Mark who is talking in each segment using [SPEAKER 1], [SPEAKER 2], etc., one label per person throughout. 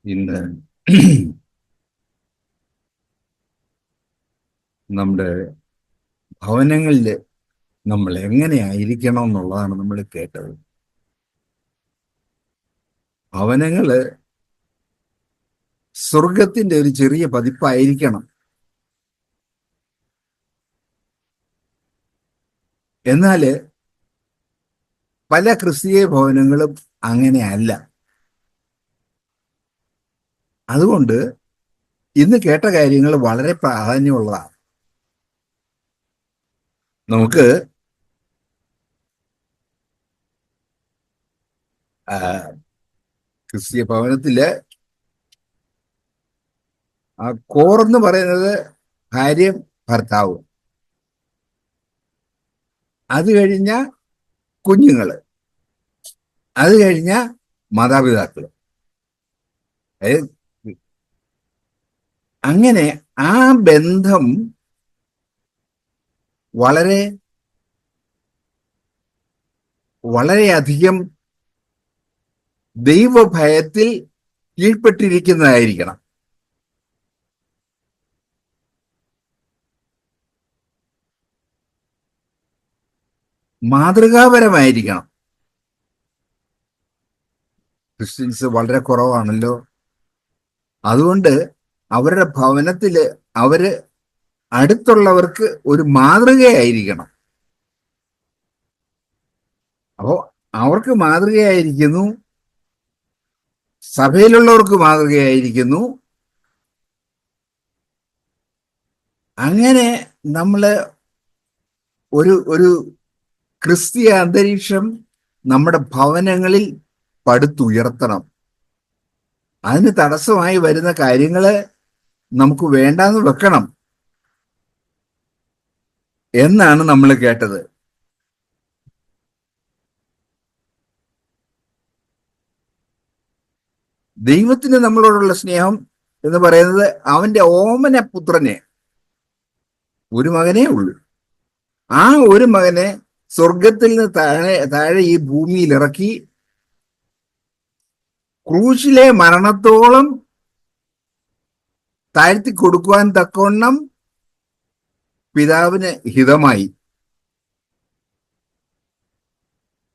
[SPEAKER 1] ഇന്ന് നമ്മുടെ ഭവനങ്ങളിൽ നമ്മൾ എങ്ങനെയായിരിക്കണം എന്നുള്ളതാണ് നമ്മൾ കേട്ടത്. ഭവനങ്ങള് സ്വർഗത്തിന്റെ ഒരു ചെറിയ പതിപ്പായിരിക്കണം. എന്നാല് പല ക്രിസ്തീയ ഭവനങ്ങളും അങ്ങനെയല്ല. അതുകൊണ്ട് ഇന്ന് കേട്ട കാര്യങ്ങൾ വളരെ പ്രാധാന്യമുള്ളതാണ്. നമുക്ക് ക്രിസ്തീയ ഭവനത്തില് കോറെന്ന് പറയുന്നത് ഭാര്യയും ഭർത്താവും, അത് കഴിഞ്ഞ കുഞ്ഞുങ്ങള്, അത് കഴിഞ്ഞ മാതാപിതാക്കള്. അങ്ങനെ ആ ബന്ധം വളരെയധികം ദൈവഭയത്തിൽ കീഴ്പ്പെട്ടിരിക്കുന്നതായിരിക്കണം. മാതൃകാപരമായിരിക്കണം. ക്രിസ്ത്യൻസ് വളരെ കുറവാണല്ലോ. അതുകൊണ്ട് അവരുടെ ഭവനത്തില് അവര് അടുത്തുള്ളവർക്ക് ഒരു മാതൃകയായിരിക്കണം. അപ്പോ അവർക്ക് മാതൃകയായിരിക്കുന്നു, സഭയിലുള്ളവർക്ക് മാതൃകയായിരിക്കുന്നു. അങ്ങനെ നമ്മള് ഒരു ക്രിസ്തീയ അന്തരീക്ഷം നമ്മുടെ ഭവനങ്ങളിൽ പടുത്തുയർത്തണം. അതിന് തടസ്സമായി വരുന്ന കാര്യങ്ങള് നമുക്ക് വേണ്ടാന്ന് വെക്കണം എന്നാണ് നമ്മൾ കേട്ടത്. ദൈവത്തിന് നമ്മളോടുള്ള സ്നേഹം എന്ന് പറയുന്നത് അവന്റെ ഓമന പുത്രനെ, ഒരു മകനേ ഉള്ളൂ, ആ ഒരു മകനെ സ്വർഗത്തിൽ നിന്ന് താഴെ ഈ ഭൂമിയിൽ ഇറക്കി ക്രൂശിലെ മരണത്തോളം താഴ്ത്തി കൊടുക്കുവാൻ തക്കവണ്ണം പിതാവിന് ഹിതമായി.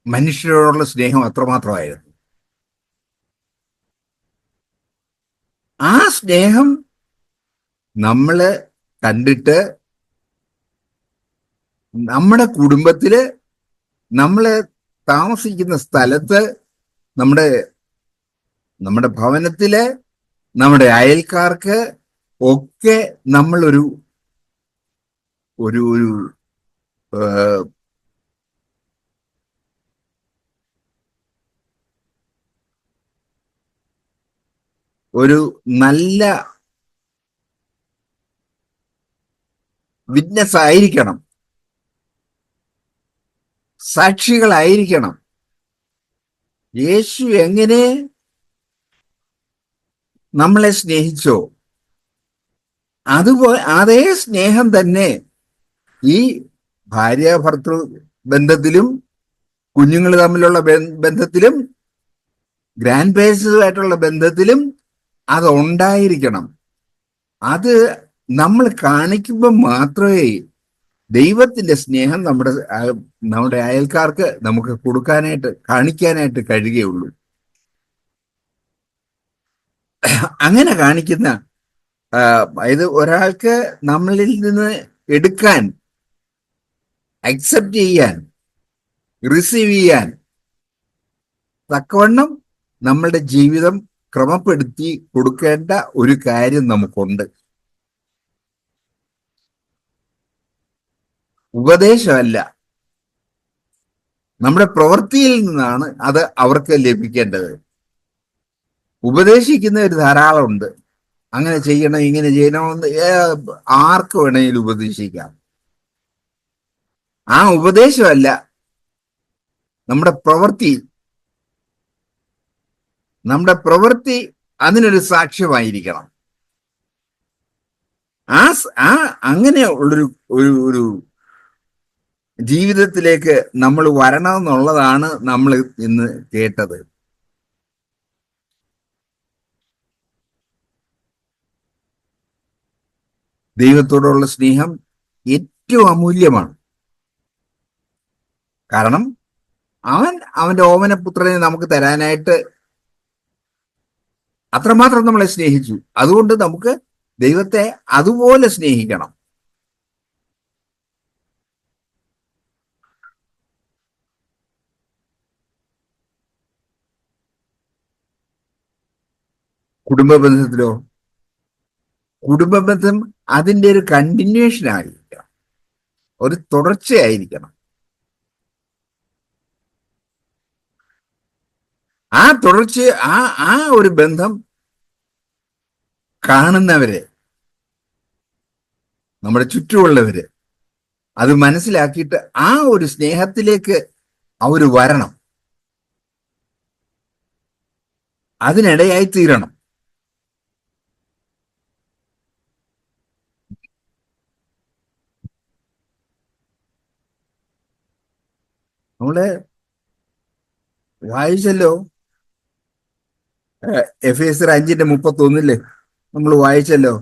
[SPEAKER 1] മനുഷ്യരോടുള്ള സ്നേഹം അത്രമാത്രമായിരുന്നു. ആ സ്നേഹം നമ്മള് കണ്ടിട്ട് നമ്മുടെ കുടുംബത്തില്, നമ്മള് താമസിക്കുന്ന സ്ഥലത്ത്, നമ്മുടെ ഭവനത്തില്, നമ്മുടെ അയൽക്കാർക്ക് ഒക്കെ നമ്മൾ ഒരു നല്ല വിറ്റ്നസ് ആയിരിക്കണം, സാക്ഷികളായിരിക്കണം. യേശു എങ്ങനെ നമ്മളെ സ്നേഹിച്ചോ അതുപോലെ അതേ സ്നേഹം തന്നെ ഈ ഭാര്യ ഭർത്തൃ ബന്ധത്തിലും, കുഞ്ഞുങ്ങൾ തമ്മിലുള്ള ബന്ധത്തിലും, ഗ്രാൻഡ് പേരൻസുമായിട്ടുള്ള ബന്ധത്തിലും അത് ഉണ്ടായിരിക്കണം. അത് നമ്മൾ കാണിക്കുമ്പോൾ മാത്രമേ ദൈവത്തിന്റെ സ്നേഹം നമ്മുടെ അയൽക്കാർക്ക് നമുക്ക് കാണിക്കാനായിട്ട് കഴിയുകയുള്ളൂ. അങ്ങനെ കാണിക്കുന്ന ഇത് ഒരാൾക്ക് നമ്മളിൽ നിന്ന് എടുക്കാൻ, അക്സെപ്റ്റ് ചെയ്യാൻ, റിസീവ് ചെയ്യാൻ തക്കവണ്ണം നമ്മളുടെ ജീവിതം ക്രമപ്പെടുത്തി കൊടുക്കേണ്ട ഒരു കാര്യം നമുക്കുണ്ട്. ഉപദേശമല്ല, നമ്മുടെ പ്രവൃത്തിയിൽ നിന്നാണ് അത് അവർക്ക് ലഭിക്കേണ്ടത്. ഉപദേശിക്കുന്നവർ ധാരാളമുണ്ട്. അങ്ങനെ ചെയ്യണം, ഇങ്ങനെ ചെയ്യണമെന്ന് ആർക്ക് വേണമെങ്കിലും ഉപദേശിക്കാം. ആ ഉപദേശമല്ല, നമ്മുടെ പ്രവൃത്തി അതിനൊരു സാക്ഷ്യമായിരിക്കണം. അങ്ങനെ ഒരു ജീവിതത്തിലേക്ക് നമ്മൾ വരണമെന്നുള്ളതാണ് നമ്മൾ ഇന്ന് കേട്ടത്. ദൈവത്തോടുള്ള സ്നേഹം ഏറ്റവും അമൂല്യമാണ്. കാരണം അവന്റെ ഓമനപുത്രനെ നമുക്ക് തരാനായിട്ട് അത്രമാത്രം നമ്മളെ സ്നേഹിച്ചു. അതുകൊണ്ട് നമുക്ക് ദൈവത്തെ അതുപോലെ സ്നേഹിക്കണം. കുടുംബ ബന്ധത്തിലോ, കുടുംബ ബന്ധം അതിൻ്റെ ഒരു കണ്ടിന്യൂഷൻ ആയിരിക്കണം, ഒരു തുടർച്ചയായിരിക്കണം. ആ തുടർച്ച, ആ ഒരു ബന്ധം കാണുന്നവര്, നമ്മുടെ ചുറ്റുമുള്ളവര് അത് മനസ്സിലാക്കിയിട്ട് ആ ഒരു സ്നേഹത്തിലേക്ക് അവർ വരണം, അതിനിടയായി തീരണം. നമ്മള് വായിച്ചല്ലോ, എഫേസ്യർ 5:31 നമ്മൾ വായിച്ചല്ലോ,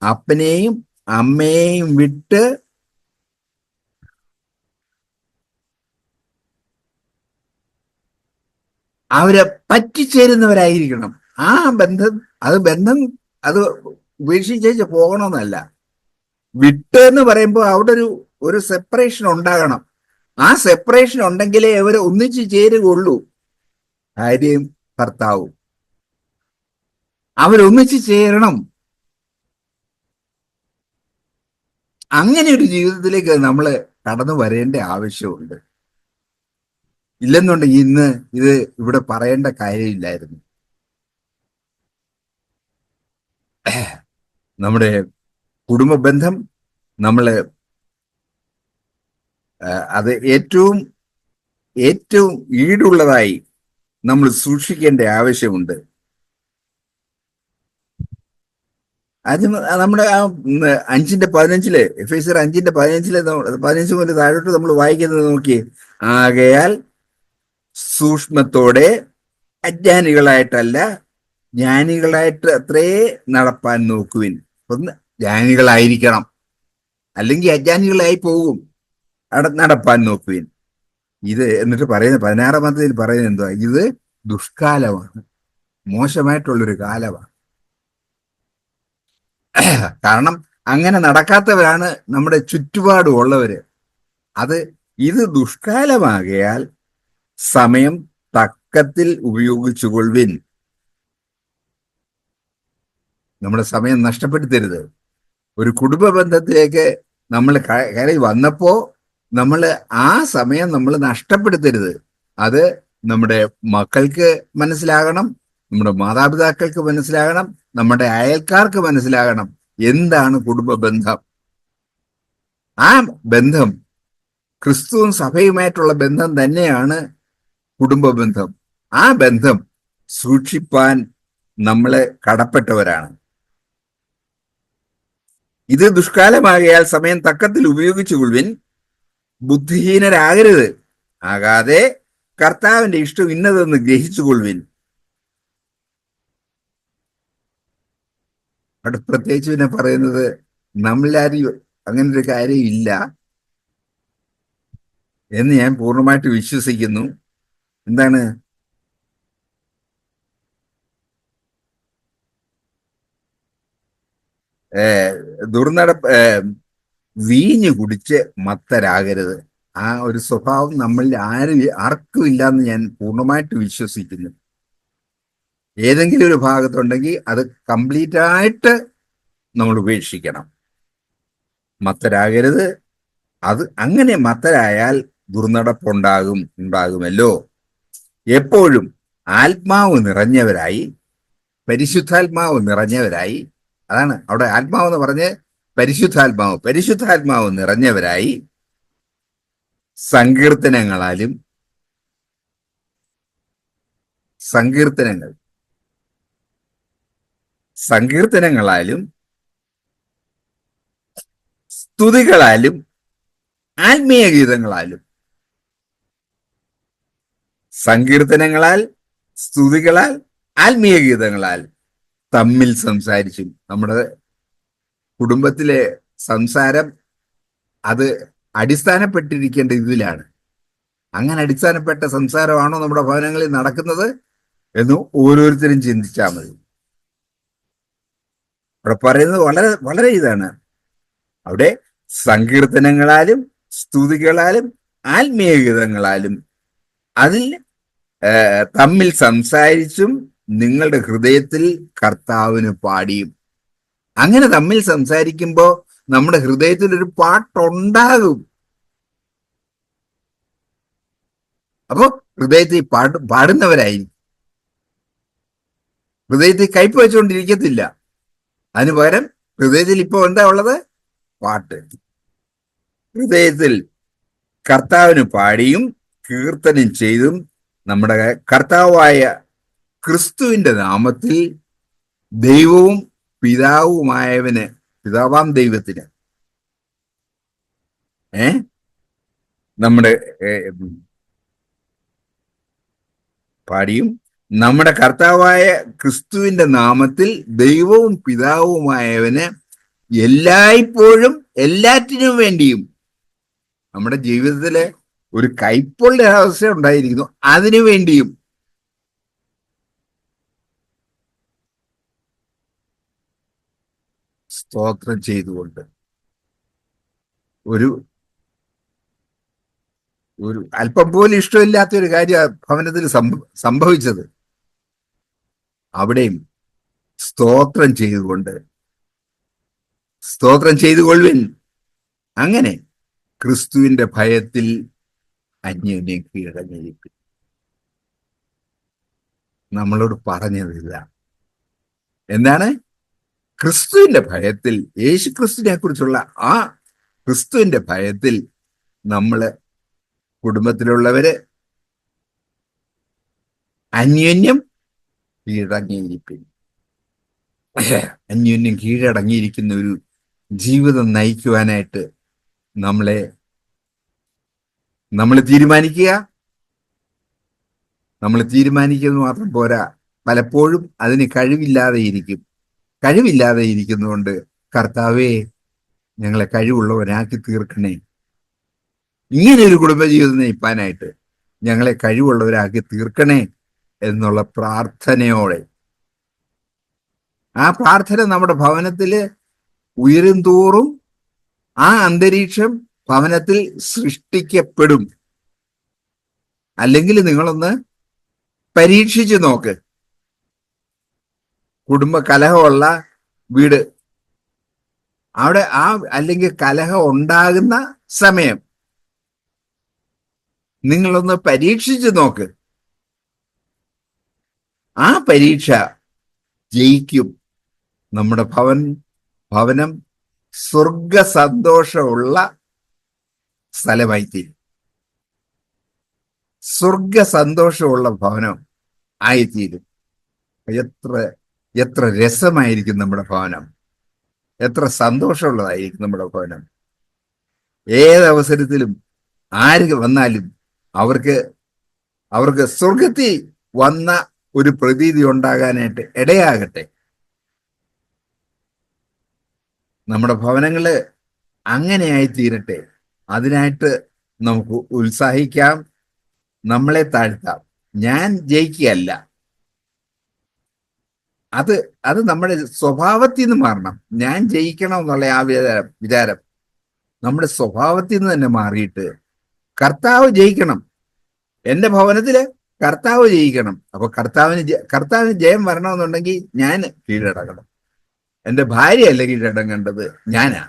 [SPEAKER 1] അപ്പനെയും അമ്മയെയും വിട്ട് അവരെ പറ്റിച്ചേരുന്നവരായിരിക്കണം. ആ ബന്ധം അത് ഉപേക്ഷിച്ച് പോകണമെന്നല്ല. വിട്ട് എന്ന് പറയുമ്പോൾ അവിടെ ഒരു സെപ്പറേഷൻ ഉണ്ടാകണം. ആ സെപ്പറേഷൻ ഉണ്ടെങ്കിലേ അവർ ഒന്നിച്ചു ചേരുകയുള്ളൂ. ഭാര്യയും ഭർത്താവും അവരൊന്നിച്ചു ചേരണം. അങ്ങനെ ഒരു ജീവിതത്തിലേക്ക് നമ്മൾ കടന്നു വരേണ്ട ആവശ്യമുണ്ട്. ഇല്ലെന്നുണ്ടെങ്കിൽ ഇന്ന് ഇത് ഇവിടെ പറയേണ്ട കാര്യമില്ലായിരുന്നു. നമ്മുടെ കുടുംബ ബന്ധം നമ്മള് അത് ഏറ്റവും ഈടുള്ളതായി നമ്മൾ സൂക്ഷിക്കേണ്ട ആവശ്യമുണ്ട്. അത് നമ്മുടെ ആ 5:15 എഫേസ്യർ 5:15 15 മുതൽ താഴോട്ട് നമ്മൾ വായിക്കുന്നത് നോക്കിയേ. ആകയാൽ സൂക്ഷ്മത്തോടെ അജ്ഞാനികളായിട്ടല്ല ജ്ഞാനികളായിട്ട് അത്രേ നടപ്പാൻ നോക്കുവിൻ. ഒന്ന് ജ്ഞാനികളായിരിക്കണം, അല്ലെങ്കിൽ അജ്ഞാനികളായി പോകും. നടപ്പാൻ നോക്കുവിൻ. ഇത് എന്നിട്ട് പറയുന്നത് 16-ാമത്തേതിൽ പറയുന്നത് എന്തുവാ? ഇത് ദുഷ്കാലമാണ്, മോശമായിട്ടുള്ളൊരു കാലമാണ്. കാരണം അങ്ങനെ നടക്കാത്തവരാണ് നമ്മുടെ ചുറ്റുപാടും ഉള്ളവര്. ഇത് ദുഷ്കാലമാകയാൽ സമയം തക്കത്തിൽ ഉപയോഗിച്ചുകൊള്ളുവിൻ. നമ്മുടെ സമയം നഷ്ടപ്പെടുത്തരുത്. ഒരു കുടുംബ ബന്ധത്തിലേക്ക് നമ്മൾ കയറി വന്നപ്പോ നമ്മൾ ആ സമയം നമ്മൾ നഷ്ടപ്പെടുത്തരുത്. അത് നമ്മുടെ മക്കൾക്ക് മനസ്സിലാകണം, നമ്മുടെ മാതാപിതാക്കൾക്ക് മനസ്സിലാകണം, നമ്മുടെ അയൽക്കാർക്ക് മനസ്സിലാകണം എന്താണ് കുടുംബ ബന്ധം. ആ ബന്ധം ക്രിസ്തുവും സഭയുമായിട്ടുള്ള ബന്ധം തന്നെയാണ് കുടുംബ ബന്ധം. ആ ബന്ധം സൂക്ഷിപ്പാൻ നമ്മള് കടപ്പെട്ടവരാണ്. ഇത് ദുഷ്കാലമാകയാൽ സമയം തക്കത്തിൽ ഉപയോഗിച്ചുകൊള്ളുവിൻ. ബുദ്ധിഹീനരാകരുത്, ആകാതെ കർത്താവിന്റെ ഇഷ്ടം ഇന്നതെന്ന് ഗ്രഹിച്ചുകൊള്ളുവിൻ. അവിടെ പ്രത്യേകിച്ച് പിന്നെ പറയുന്നത് നമ്മളാരും അങ്ങനെ ഒരു കാര്യം ഇല്ല എന്ന് ഞാൻ പൂർണ്ണമായിട്ട് വിശ്വസിക്കുന്നു. എന്താണ്? വീഞ്ഞു കുടിച്ച് മത്തരാകരുത്. ആ ഒരു സ്വഭാവം നമ്മളിൽ ആർക്കും ഇല്ലാന്ന് ഞാൻ പൂർണ്ണമായിട്ട് വിശ്വസിക്കുന്നു. ഏതെങ്കിലും ഒരു ഭാഗത്തുണ്ടെങ്കിൽ അത് കംപ്ലീറ്റ് ആയിട്ട് നമ്മൾ ഉപേക്ഷിക്കണം. മത്തരാകരുത്. അങ്ങനെ മത്തരായാൽ ഉണ്ടാകുമല്ലോ. എപ്പോഴും ആത്മാവ് നിറഞ്ഞവരായി, പരിശുദ്ധാത്മാവ് നിറഞ്ഞവരായി, അതാണ് അവിടെ ആത്മാവ് എന്ന് പറഞ്ഞ് പരിശുദ്ധാത്മാവ് നിറഞ്ഞവരായി സങ്കീർത്തനങ്ങളാലും സ്തുതികളാലും ആത്മീയ ഗീതങ്ങളാലും, സങ്കീർത്തനങ്ങളാൽ, സ്തുതികളാൽ, ആത്മീയ ഗീതങ്ങളാൽ തമ്മിൽ സംസാരിച്ചും. നമ്മുടെ കുടുംബത്തിലെ സംസാരം അത് അടിസ്ഥാനപ്പെട്ടിരിക്കേണ്ട ഇതിലാണ്. അങ്ങനെ അടിസ്ഥാനപ്പെട്ട സംസാരമാണോ നമ്മുടെ ഭവനങ്ങളിൽ നടക്കുന്നത് എന്ന് ഓരോരുത്തരും ചിന്തിച്ചാൽ മതി. ഇവിടെ പറയുന്നത് വളരെ വളരെ ഇതാണ്. അവിടെ സങ്കീർത്തനങ്ങളാലും സ്തുതികളാലും ആത്മീയഗീതങ്ങളാലും അതിൽ തമ്മിൽ സംസാരിച്ചും നിങ്ങളുടെ ഹൃദയത്തിൽ കർത്താവിന് പാടിയും. അങ്ങനെ തമ്മിൽ സംസാരിക്കുമ്പോൾ നമ്മുടെ ഹൃദയത്തിൽ ഒരു പാട്ടുണ്ടാകും. അപ്പോ ഹൃദയത്തിൽ പാടുന്നവരായിരിക്കും. ഹൃദയത്തിൽ കയ്പ് വെച്ചുകൊണ്ടിരിക്കത്തില്ല. അതിനു പകരം ഹൃദയത്തിൽ ഇപ്പൊ എന്താ ഉള്ളത്? പാട്ട്. ഹൃദയത്തിൽ കർത്താവിന് പാടിയും കീർത്തനം ചെയ്തും നമ്മുടെ കർത്താവായ ക്രിസ്തുവിന്റെ നാമത്തിൽ ദൈവവും പിതാവുമായവന്, പിതാവാം ദൈവത്തിന് നമ്മുടെ പാടിയും നമ്മുടെ കർത്താവായ ക്രിസ്തുവിന്റെ നാമത്തിൽ ദൈവവും പിതാവുമായവന് എല്ലായ്പ്പോഴും എല്ലാറ്റിനും വേണ്ടിയും. നമ്മുടെ ജീവിതത്തില് ഒരു കൈപ്പുള്ള അവസ്ഥ ഉണ്ടായിരിക്കുന്നു, അതിനു വേണ്ടിയും സ്തോത്രം ചെയ്തുകൊണ്ട് ഒരു അല്പം പോലും ഇഷ്ടമില്ലാത്ത ഒരു കാര്യം ഭവനത്തിൽ സംഭവിച്ചത്. അവിടെയും സ്തോത്രം ചെയ്തുകൊള്ളുവിൻ. അങ്ങനെ ക്രിസ്തുവിന്റെ ഭയത്തിൽ അന്യോന്യം കീഴടങ്ങിയിരിക്കും. നമ്മളോട് പറഞ്ഞതില്ല. എന്താണ്? ക്രിസ്തുവിന്റെ ഭയത്തിൽ, യേശു ക്രിസ്തുവിനെ കുറിച്ചുള്ള ആ ക്രിസ്തുവിന്റെ ഭയത്തിൽ നമ്മള് കുടുംബത്തിലുള്ളവര് അന്യോന്യം കീഴടങ്ങിയിരിക്കും. അന്യോന്യം കീഴടങ്ങിയിരിക്കുന്ന ഒരു ജീവിതം നയിക്കുവാനായിട്ട് നമ്മൾ തീരുമാനിക്കുക. നമ്മൾ തീരുമാനിക്കുന്നത് മാത്രം പോരാ, പലപ്പോഴും അതിന് കഴിവില്ലാതെ ഇരിക്കുന്നതുകൊണ്ട് കർത്താവേ ഞങ്ങളെ കഴിവുള്ളവരാക്കി തീർക്കണേ, ഇങ്ങനെ ഒരു കുടുംബജീവിതം നയിപ്പാനായിട്ട് ഞങ്ങളെ കഴിവുള്ളവരാക്കി തീർക്കണേ എന്നുള്ള പ്രാർത്ഥനയോടെ, ആ പ്രാർത്ഥന നമ്മുടെ ഭവനത്തില് ഉയരും തോറും ആ അന്തരീക്ഷം ഭവനത്തിൽ സൃഷ്ടിക്കപ്പെടും. അല്ലെങ്കിൽ നിങ്ങളൊന്ന് പരീക്ഷിച്ചു നോക്ക്. കുടുംബ കലഹമുള്ള വീട്, അവിടെ അല്ലെങ്കിൽ കലഹം ഉണ്ടാകുന്ന സമയം നിങ്ങളൊന്ന് പരീക്ഷിച്ചു നോക്ക്. ആ പരീക്ഷ ജയിക്കും. നമ്മുടെ ഭവനം സ്വർഗ സന്തോഷമുള്ള സ്ഥലമായിത്തീരും. സ്വർഗ സന്തോഷമുള്ള ഭവനം ആയിത്തീരും. എത്ര രസമായിരിക്കും നമ്മുടെ ഭവനം, എത്ര സന്തോഷമുള്ളതായിരിക്കും നമ്മുടെ ഭവനം. ഏതവസരത്തിലും ആര് വന്നാലും അവർക്ക് സ്വർഗത്തിൽ വന്ന ഒരു പ്രതീതി ഉണ്ടാകാനായിട്ട് ഇടയാകട്ടെ. നമ്മുടെ ഭവനങ്ങള് അങ്ങനെയായി തീരട്ടെ. അതിനായിട്ട് നമുക്ക് ഉത്സാഹിക്കാം, നമ്മളെ താഴ്ത്താം. ഞാൻ ജയിക്കുകയല്ല, അത് നമ്മുടെ സ്വഭാവത്തിൽ നിന്ന് മാറണം. ഞാൻ ജയിക്കണം എന്നുള്ള ആ വിചാരം നമ്മുടെ സ്വഭാവത്തിൽ നിന്ന് തന്നെ മാറിയിട്ട് കർത്താവ് ജയിക്കണം. എന്റെ ഭവനത്തില് കർത്താവ് ജയിക്കണം. അപ്പൊ കർത്താവിന് ജയം വരണമെന്നുണ്ടെങ്കിൽ ഞാൻ കീഴടങ്ങണം. എന്റെ ഭാര്യയല്ല കീഴടങ്ങേണ്ടത്, ഞാനാ.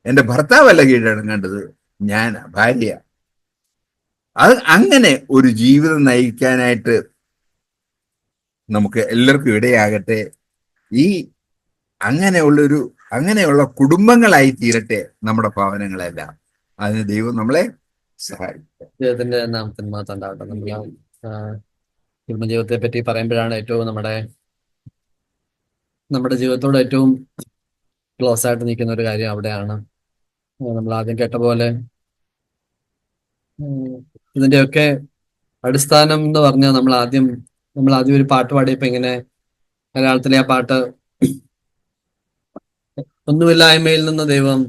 [SPEAKER 1] എന്റെ ഭർത്താവല്ല കീഴടങ്ങേണ്ടത്, ഞാനാ, ഭാര്യ. അങ്ങനെ ഒരു ജീവിതം നയിക്കാനായിട്ട് നമുക്ക് എല്ലാവർക്കും ഇടയാകട്ടെ. അങ്ങനെയുള്ള കുടുംബങ്ങളായി തീരട്ടെ നമ്മുടെ ഭവനങ്ങളെല്ലാം. അതിന് ദൈവം നമ്മളെ സഹായിക്കും.
[SPEAKER 2] ദൈവത്തിന്റെ നാമത്തിന് മാത്രം ഉണ്ടാവട്ടെ. നമ്മൾ കുടുംബജീവിതത്തെ പറ്റി പറയുമ്പോഴാണ് ഏറ്റവും നമ്മുടെ ജീവിതത്തോട് ഏറ്റവും ക്ലോസ് ആയിട്ട് നിൽക്കുന്ന ഒരു കാര്യം അവിടെയാണ്. നമ്മൾ ആദ്യം കേട്ട പോലെ ഇതിന്റെയൊക്കെ അടിസ്ഥാനം എന്ന് പറഞ്ഞാൽ നമ്മൾ ആദ്യം ഒരു പാട്ട് പാടിയപ്പോ ഇങ്ങനെ മലയാളത്തിലെ ആ പാട്ട് ഒന്നുമില്ലായ്മയിൽ നിന്ന് ദൈവം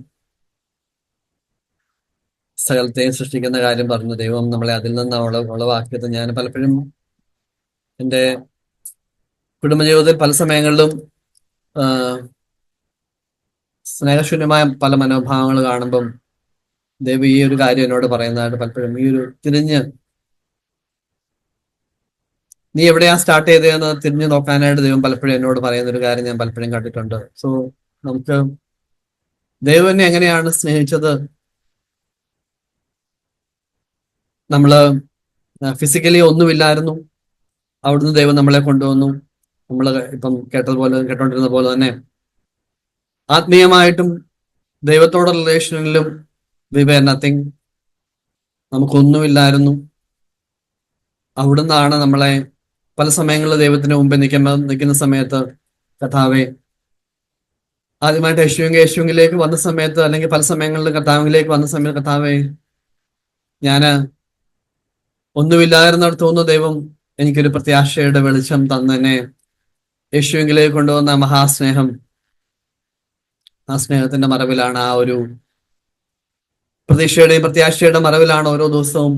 [SPEAKER 2] സകലത്തെയും സൃഷ്ടിക്കുന്ന കാര്യം പറഞ്ഞു. ദൈവം നമ്മളെ അതിൽ നിന്ന് ഉളവാക്കിയത് ഞാൻ പലപ്പോഴും എൻ്റെ കുടുംബജീവിതത്തിൽ പല സമയങ്ങളിലും ആ, സ്നേഹശൂന്യമായ പല മനോഭാവങ്ങൾ കാണുമ്പം ദൈവം ഈ ഒരു കാര്യം എന്നോട് പറയുന്നതായിട്ട് പലപ്പോഴും ഈ ഒരു നീ എവിടെയാ സ്റ്റാർട്ട് ചെയ്തതെന്ന് തിരിഞ്ഞു നോക്കാനായിട്ട് ദൈവം പലപ്പോഴും എന്നോട് പറയുന്ന ഒരു കാര്യം ഞാൻ പലപ്പോഴും കണ്ടിട്ടുണ്ട്. സോ നമുക്ക് ദൈവം എന്നെ എങ്ങനെയാണ് സ്നേഹിച്ചത്, നമ്മള് ഫിസിക്കലി ഒന്നുമില്ലായിരുന്നു, അവിടുന്ന് ദൈവം നമ്മളെ കൊണ്ടുവന്നു. നമ്മൾ ഇപ്പം കേട്ടോണ്ടിരുന്ന പോലെ തന്നെ ആത്മീയമായിട്ടും ദൈവത്തോടുള്ള റിലേഷനിലും വി വെയർ നത്തിങ്, നമുക്കൊന്നുമില്ലായിരുന്നു. അവിടുന്നാണ് നമ്മളെ പല സമയങ്ങളിൽ ദൈവത്തിന് മുമ്പിൽ നിൽക്കുന്ന സമയത്ത് കർത്താവെ, ആദ്യമായിട്ട് യേശുവിലേക്ക് വന്ന സമയത്ത്, അല്ലെങ്കിൽ പല സമയങ്ങളിൽ കർത്താവിലേക്ക് വന്ന സമയത്ത് കർത്താവെ, ഞാന് ഒന്നുമില്ലായിരുന്നിടത്ത് തോന്നുന്നു ദൈവം എനിക്കൊരു പ്രത്യാശയുടെ വെളിച്ചം തന്നെ യേശുവിലേക്ക് കൊണ്ടുവന്ന മഹാസ്നേഹം, ആ സ്നേഹത്തിന്റെ മറവിലാണ്, ആ ഒരു പ്രതീക്ഷയുടെയും പ്രത്യാശയുടെ മറവിലാണ് ഓരോ ദിവസവും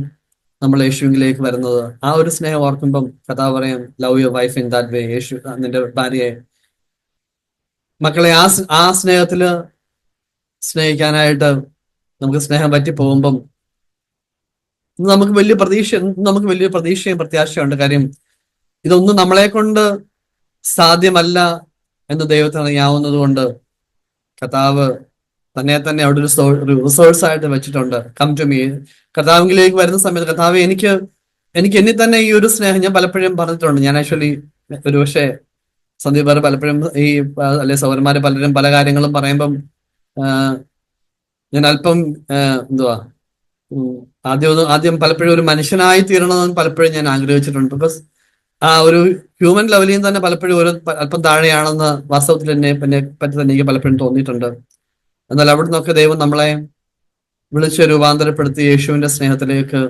[SPEAKER 2] നമ്മൾ യേശുവിലേക്ക് വരുന്നത്. ആ ഒരു സ്നേഹം ഓർക്കുമ്പം കർത്താവ് പറയാം, love your wife in that way. Yesu നിന്റെ ഭാര്യയെ, മക്കളെ ആ സ്നേഹത്തില് സ്നേഹിക്കാനായിട്ട് നമുക്ക് സ്നേഹം പറ്റി പോകുമ്പം നമുക്ക് വലിയ പ്രതീക്ഷയും പ്രത്യാശയുണ്ട്. കാര്യം ഇതൊന്നും നമ്മളെ കൊണ്ട് സാധ്യമല്ല എന്ന് ദൈവത്തിന് അറിയാവുന്നത് കൊണ്ട് കർത്താവ് തന്നെ അവിടെ ഒരു റിസോഴ്സ് ആയിട്ട് വെച്ചിട്ടുണ്ട്. Come to me. കർത്താവിലേക്ക് വരുന്ന സമയത്ത് കർത്താവ് എനിക്ക് എന്നിൽ തന്നെ ഈ ഒരു സ്നേഹം ഞാൻ പലപ്പോഴും പറഞ്ഞിട്ടുണ്ട്. ഞാൻ ആക്ച്വലി ഒരുപക്ഷെ സന്ദീപ് പലപ്പോഴും അല്ലെ സൗരന്മാര് പലരും പല കാര്യങ്ങളും പറയുമ്പം ഞാൻ അല്പം ആദ്യം പലപ്പോഴും ഒരു മനുഷ്യനായി തീരണമെന്ന് പലപ്പോഴും ഞാൻ ആഗ്രഹിച്ചിട്ടുണ്ട്. ബിക്കോസ് ആ ഒരു ഹ്യൂമൻ ലെവലിൽ തന്നെ പലപ്പോഴും അല്പം താഴെയാണെന്ന് വാസ്തവത്തിൽ എന്നെ പറ്റി തന്നെ എനിക്ക് പലപ്പോഴും തോന്നിയിട്ടുണ്ട്. എന്നാൽ അവിടെ നിന്നൊക്കെ ദൈവം നമ്മളെ വിളിച്ച് രൂപാന്തരപ്പെടുത്തി യേശുവിന്റെ സ്നേഹത്തിലേക്ക്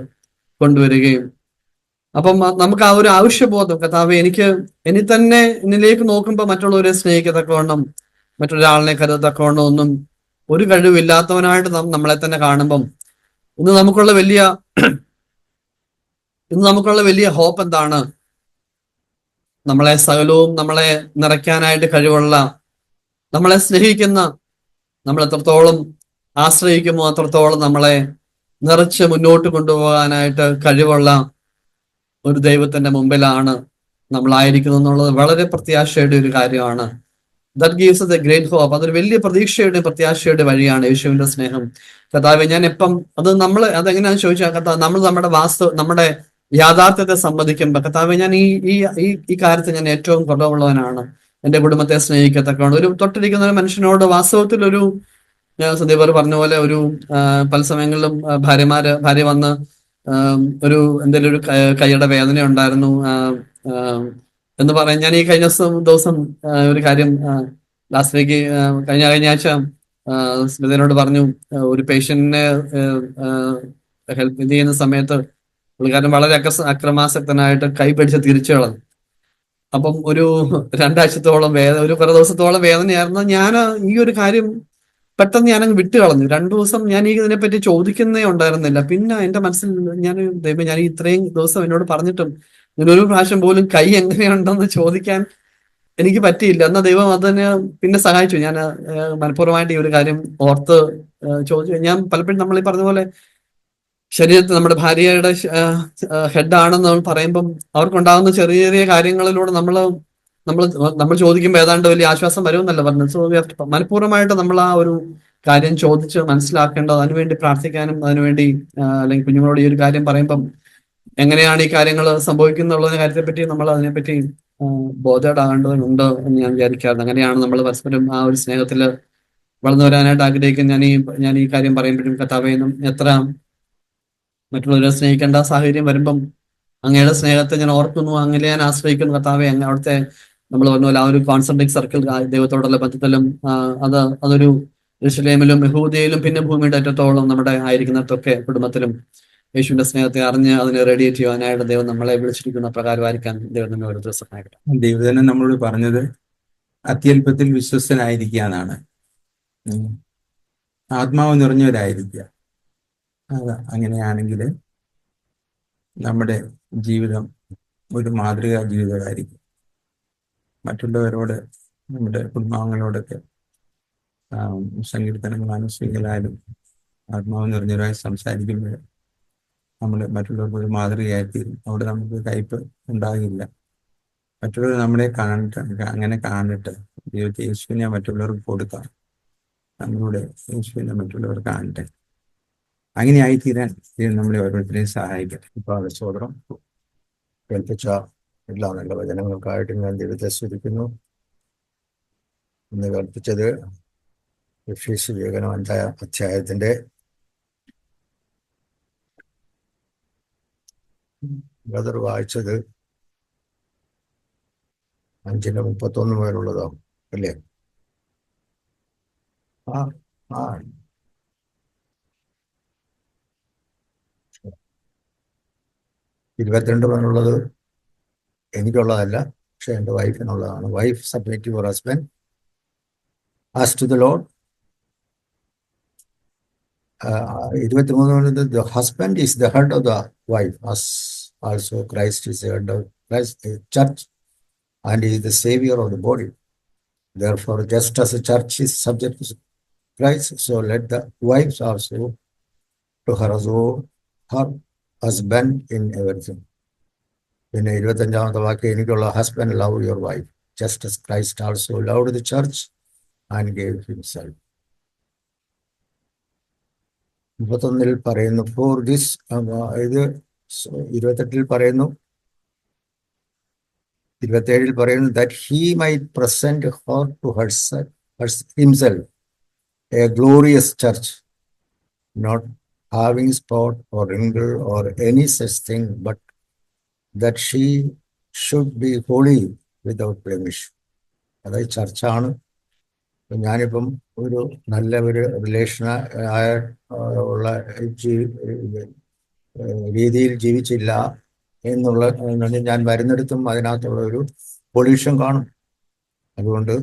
[SPEAKER 2] കൊണ്ടുവരികയും, അപ്പം നമുക്ക് ആ ഒരു ആവശ്യബോധം, കർത്താവേ എന്നിലേക്ക് നോക്കുമ്പോൾ മറ്റുള്ളവരെ സ്നേഹിക്കത്തക്കവണ്ണം, മറ്റൊരാളിനെ കരുതത്തക്കവണ്ണം ഒന്നും ഒരു കഴിവില്ലാത്തവനായിട്ട് നമ്മളെ തന്നെ കാണുമ്പം ഇന്ന് നമുക്കുള്ള വലിയ ഹോപ്പ് എന്താണ്? നമ്മളെ സകലവും നമ്മളെ നിറയ്ക്കാനായിട്ട് കഴിവുള്ള, നമ്മളെ സ്നേഹിക്കുന്ന, നമ്മൾ എത്രത്തോളം ആശ്രയിക്കുമോ അത്രത്തോളം നമ്മളെ നിറച്ച് മുന്നോട്ട് കൊണ്ടുപോകാനായിട്ട് കഴിവുള്ള ഒരു ദൈവത്തിന്റെ മുമ്പിലാണ് നമ്മളായിരിക്കുന്നത് എന്നുള്ളത് വളരെ പ്രത്യാശയുടെ ഒരു കാര്യമാണ്. That gives us a great hope. അതൊരു വലിയ പ്രതീക്ഷയുടെ പ്രത്യാശയുടെ വഴിയാണ് യേശുവിന്റെ സ്നേഹം. കർത്താവെ, ഞാൻ എപ്പം അതെങ്ങനെയാണെന്ന് ചോദിച്ചാൽ, കർത്താവ് നമ്മൾ നമ്മുടെ യാഥാർത്ഥ്യത്തെ സമ്മതിക്കുമ്പോൾ, കർത്താവെ, ഞാൻ ഈ കാര്യത്തിൽ ഞാൻ ഏറ്റവും കുറവുള്ളവനാണ്, എന്റെ കുടുംബത്തെ സ്നേഹിക്കത്തക്കാണ്. ഒരു തൊട്ടിരിക്കുന്ന ഒരു മനുഷ്യനോട് വാസ്തവത്തിൽ ഒരു സന്ദീപ് പറഞ്ഞ പോലെ ഒരു പല സമയങ്ങളിലും ഭാര്യ വന്ന് എന്തെങ്കിലും ഒരു കൈയുടെ വേദന ഉണ്ടായിരുന്നു എന്ന് പറയാൻ, ഞാൻ ഈ കഴിഞ്ഞ ദിവസം ഒരു കാര്യം ലാസ്റ്റ് വീക്ക് കഴിഞ്ഞ ആഴ്ച സ്മിതയോട് പറഞ്ഞു. ഒരു പേഷ്യന്റിനെ ഹെൽപ്പ് ചെയ്യുന്ന സമയത്ത് പുള്ളിക്കാരൻ വളരെ അക്രമാസക്തനായിട്ട് കൈ പിടിച്ച് തിരിച്ചു കളഞ്ഞു. അപ്പം ഒരു 2 ആഴ്ചത്തോളം ഒരു കുറെ ദിവസത്തോളം വേദനയായിരുന്നു. ഞാൻ ഈ ഒരു കാര്യം പെട്ടെന്ന് ഞാനങ്ങ് വിട്ടു കളഞ്ഞു. 2 ദിവസം ഞാൻ ഇതിനെപ്പറ്റി ചോദിക്കുന്നേ ഉണ്ടായിരുന്നില്ല. പിന്നെ എന്റെ മനസ്സിൽ ഞാൻ ഇത്രയും ദിവസം എന്നോട് പറഞ്ഞിട്ടും ഒരു പ്രാവശ്യം പോലും കൈ എങ്ങനെയുണ്ടെന്ന് ചോദിക്കാൻ എനിക്ക് പറ്റിയില്ല. എന്നാൽ ദൈവം അതിനെ പിന്നെ സഹായിച്ചു. ഞാൻ മനഃപൂർവ്വമായിട്ട് ഈ ഒരു കാര്യം ഓർത്ത് ചോദിച്ചു. ഞാൻ പലപ്പോഴും നമ്മൾ ഈ പറഞ്ഞ പോലെ ശരീരത്തിൽ നമ്മുടെ ഭാര്യയുടെ ഹെഡാണെന്ന് നമ്മൾ പറയുമ്പം അവർക്കുണ്ടാകുന്ന ചെറിയ ചെറിയ കാര്യങ്ങളിലൂടെ നമ്മൾ ചോദിക്കുമ്പോൾ ഏതാണ്ട് വലിയ ആശ്വാസം വരുമെന്നല്ല പറഞ്ഞത്. സോ മനഃപൂർവ്വമായിട്ട് നമ്മൾ ആ ഒരു കാര്യം ചോദിച്ച് മനസ്സിലാക്കേണ്ടത്, അതിനുവേണ്ടി പ്രാർത്ഥിക്കാനും അതിനുവേണ്ടി അല്ലെങ്കിൽ കുഞ്ഞുങ്ങളോട് ഈ ഒരു കാര്യം പറയുമ്പം എങ്ങനെയാണ് ഈ കാര്യങ്ങൾ സംഭവിക്കുന്നുള്ള കാര്യത്തെപ്പറ്റി നമ്മൾ അതിനെപ്പറ്റി ബോധേഡാകേണ്ടതുണ്ട് എന്ന് ഞാൻ വിചാരിക്കാറുണ്ട്. അങ്ങനെയാണ് നമ്മൾ പരസ്പരം ആ ഒരു സ്നേഹത്തിൽ വളർന്നു വരാനായിട്ട് ആഗ്രഹിക്കുന്ന ഞാൻ ഈ കാര്യം പറയുമ്പോഴും കർത്താവേന്നും എത്ര മറ്റുള്ളവരെ സ്നേഹിക്കേണ്ട സാഹചര്യം വരുമ്പം അങ്ങയുടെ സ്നേഹത്തെ ഞാൻ ഓർക്കുന്നു, അങ്ങനെ ഞാൻ ആശ്രയിക്കുന്നു. കർത്താവെ, അവിടുത്തെ നമ്മൾ പറഞ്ഞ പോലെ ആ ഒരു കോൺസെൻട്രിക് സർക്കിൾ ദൈവത്തോടുള്ള ബന്ധത്തിലും അതൊരു യെരൂശലേമിലും യഹൂദയിലും പിന്നെ ഭൂമിയുടെ അറ്റത്തോളം നമ്മുടെ ആയിരിക്കുന്നിടത്തൊക്കെ കുടുംബത്തിലും യേശുവിന്റെ സ്നേഹത്തെ അറിഞ്ഞ് അതിനെ റേഡിയേറ്റ് ചെയ്യാനായിട്ട് ദൈവം നമ്മളെ വിളിച്ചിരിക്കുന്ന പ്രകാരമായിരിക്കാൻ ദൈവം നമ്മെ ഒരു ദിവസം ആകട്ടെ.
[SPEAKER 1] ദൈവം നമ്മളോട് പറഞ്ഞത് അത്യല്പത്തിൽ വിശ്വസ്തനായിരിക്കുക എന്നാണ്.
[SPEAKER 3] ഉം, ആത്മാവ് നിറഞ്ഞവരായിരിക്കുക. അത് അങ്ങനെയാണെങ്കിൽ നമ്മുടെ ജീവിതം ഒരു മാതൃകാ ജീവിതമായിരിക്കും. മറ്റുള്ളവരോട്, നമ്മുടെ കുടുംബാംഗങ്ങളോടൊക്കെ സങ്കീർത്തനങ്ങളാലും സ്ത്രീകളായാലും ആത്മാവ് നിറഞ്ഞവരായി സംസാരിക്കുമ്പോൾ നമ്മൾ മറ്റുള്ളവർക്ക് ഒരു മാതൃകയായിത്തീരും. അവിടെ നമുക്ക് കയ്പ് ഉണ്ടാകില്ല. മറ്റുള്ളവർ നമ്മളെ കാണട്ടെ, അങ്ങനെ കാണട്ടെ. ദൈവത്തെ യേശുവിനെ മറ്റുള്ളവർക്ക് കൊടുക്കാം. നമ്മളുടെ യേശുവിനെ മറ്റുള്ളവർ കാണട്ടെ. അങ്ങനെ ആയിത്തീരാൻ ദൈവം നമ്മളെ ഓരോരുത്തരെയും സഹായിക്കട്ടെ.
[SPEAKER 1] കർത്താവേ, സ്തോത്രം. കേൾപ്പിച്ച എല്ലാ നല്ല വചനങ്ങൾക്കായിട്ട് ഞാൻ ദൈവത്തെ സ്തുതിക്കുന്നു. ഇന്ന് കേൾപ്പിച്ചത് എഫേസ്യ ലേഖനം 5-ാം അധ്യായത്തിന്റെ ബ്രദർ വായിച്ചത് 5:31 മുതലുള്ളതോ അല്ലേ? ആ ആ 22 മുതലുള്ളത് എനിക്കുള്ളതല്ല, പക്ഷെ എൻ്റെ വൈഫിനുള്ളതാണ്. Wife submit your husband as to the Lord. 23 the husband is the head of the wife, as also Christ is the head of Christ, the church, and he is the savior of the body. Therefore, just as the church is subject to Christ, so let the wives also to her husband in everything. പിന്നെ 25-ാമത്തെ വാക്യം എനിക്കുള്ള husband love your wife just as Christ also loved the church and gave himself. 31 പറയുന്നു for this, ഇത് 28 പറയുന്നു, 27 പറയുന്നു that he might present her to himself a glorious church, not having spot or wrinkle or any such thing, but that she should be holy without blemish. അതായത് ചർച്ചാണ്. ഞാനിപ്പം ഒരു നല്ല ഒരു relation ഉള്ള രീതിയിൽ ജീവിച്ചില്ല എന്നുള്ള ഞാൻ വരുന്നിടത്തും അതിനകത്തുള്ള ഒരു പൊല്യൂഷൻ കാണും. അതുകൊണ്ട്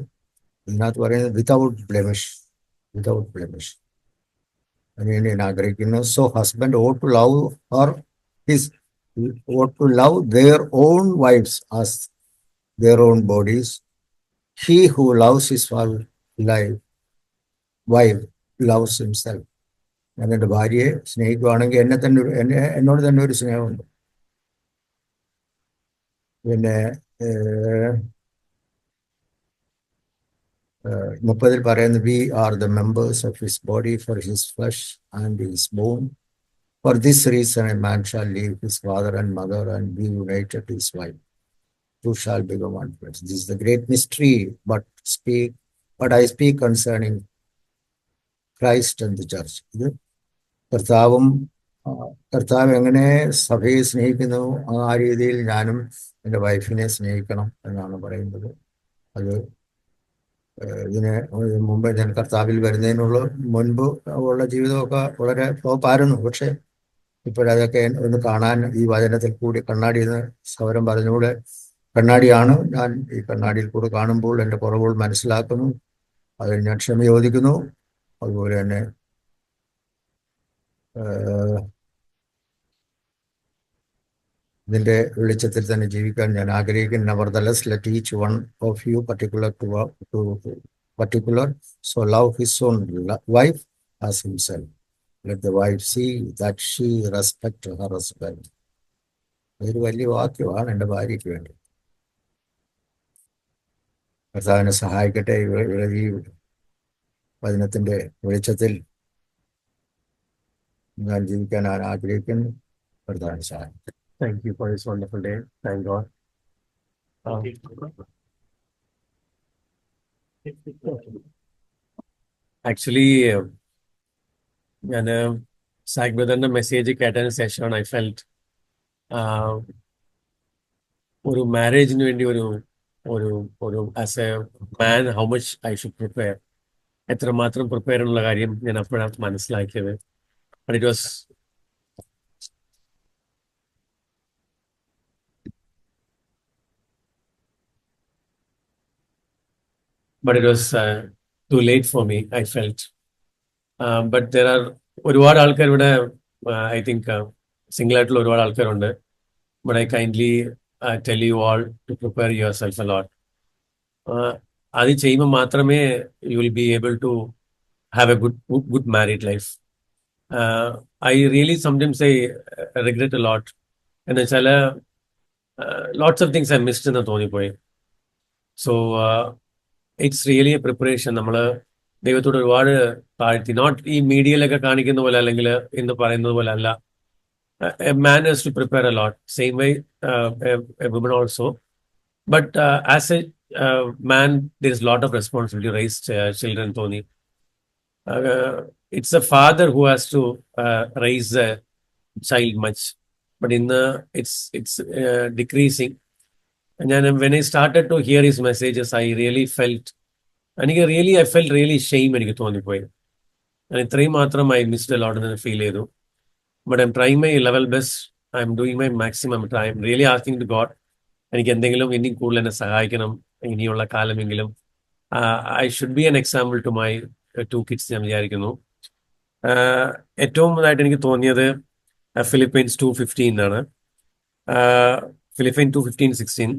[SPEAKER 1] ഇതിനകത്ത് പറയുന്നത് വിതൗട്ട് ബ്ലെമിഷ്, വിതൗട്ട് ബ്ലെമിഷ്. അതിനുവേണ്ടി ഞാൻ ആഗ്രഹിക്കുന്നു. So husband ought to love her, ought to love their own wives as their own bodies. He who loves his wife loves himself. ഞാൻ എൻ്റെ ഭാര്യയെ സ്നേഹിക്കുകയാണെങ്കിൽ എന്നോട് തന്നെ ഒരു സ്നേഹമുണ്ട്. പിന്നെ 30 പറയുന്നത് we are the members of his body for his flesh and his bone. For this reason a man shall leave his father and mother and be united to his wife, two shall become one flesh. This is the great mystery, but I speak concerning Christ and the church. ഇത് കർത്താവ് എങ്ങനെ സഭയെ സ്നേഹിക്കുന്നു ആ രീതിയിൽ ഞാനും എൻ്റെ വൈഫിനെ സ്നേഹിക്കണം എന്നാണ് പറയുന്നത്. അത് ഇതിന് മുമ്പ് ഞാൻ കർത്താവിൽ വരുന്നതിനുള്ള മുൻപ് ഉള്ള ജീവിതമൊക്കെ വളരെ ഫ്ലോപ്പായിരുന്നു. പക്ഷെ ഇപ്പോഴതൊക്കെ ഒന്ന് കാണാൻ ഈ വചനത്തിൽ കൂടി കണ്ണാടി എന്ന് സൗരം പറഞ്ഞുകൂടെ കണ്ണാടിയാണ്. ഞാൻ ഈ കണ്ണാടിയിൽ കൂടെ കാണുമ്പോൾ എൻ്റെ കുറവുകൾ മനസ്സിലാക്കുന്നു, അതിൽ ഞാൻ ക്ഷമ ചോദിക്കുന്നു. അതുപോലെ തന്നെ ഇതിൻ്റെ വെളിച്ചത്തിൽ തന്നെ ജീവിക്കാൻ ഞാൻ ആഗ്രഹിക്കുന്നു. Nevertheless, let each one of you particular so love his own wife as himself. Let the wife see that she respect her husband. അതൊരു വലിയ വാക്യമാണ് എൻ്റെ ഭാര്യയ്ക്ക് വേണ്ടി. കർത്താവിനെ സഹായിക്കട്ടെ. ഈ വചനത്തിൻ്റെ വെളിച്ചത്തിൽ ഞാൻ ജീവിക്കാൻ ആഗ്രഹിക്കുന്നു. കർത്താവിനെ സഹായിക്കട്ടെ.
[SPEAKER 4] Thank you for this wonderful day. Thank God. Actually, ഞാൻ സാഗ് ബ്രദറിന്റെ മെസ്സേജ് കേട്ടതിന് ശേഷമാണ് ഐ ഫെൽറ്റ് ഒരു മാരേജിന് വേണ്ടി ഒരു as a man how much I should prepare, എത്രമാത്രം പ്രിപ്പയർ എന്നുള്ള കാര്യം ഞാൻ അപ്പോഴാണ് മനസ്സിലാക്കിയത്. But it was too late for me, I felt. But there are ഒരുപാട് ആൾക്കാർ ഇവിടെ, ഐ തിങ്ക് സിംഗിൾ ആയിട്ടുള്ള ഒരുപാട് ആൾക്കാരുണ്ട്. But I kindly tell you all to prepare yourself a lot. അത് ചെയ്യുമ്പോൾ മാത്രമേ you will be able to have a good married life. I really sometimes I regret a lot. എന്ന് വെച്ചാൽ lots of things I missed എന്ന് തോന്നിപ്പോയി. So it's really a preparation. നമ്മൾ ദൈവത്തോട് ഒരുപാട് താഴ്ത്തി, നോട്ട് ഈ മീഡിയയിലൊക്കെ കാണിക്കുന്ന പോലെ അല്ലെങ്കിൽ എന്ന് പറയുന്നത് പോലെ അല്ല. A man has to prepare a lot, same way a woman also. But as a man, there is a lot of responsibility to raise children, Tony. It's a father who has to raise a child much, but it's decreasing. And when I started to hear his messages, I really felt, I felt really shame എനിക്ക് തോന്നിപ്പോയി. ഇത്രയും മാത്രം I missed a lot എന്ന് feel ചെയ്തു. But I'm trying my level best. I'm doing my maximum. I'm really asking to God, എനിക്ക് എന്തെങ്കിലും ഇനി കൂടുതൽ എന്നെ സഹായിക്കണം ഇനിയുള്ള കാലമെങ്കിലും. I should be an example to my 2 kids ഞാൻ വിചാരിക്കുന്നു. ഏറ്റവും ഇതായിട്ട് എനിക്ക് തോന്നിയത് Philippians 2:15 ആണ്. Philippians 2:15-16.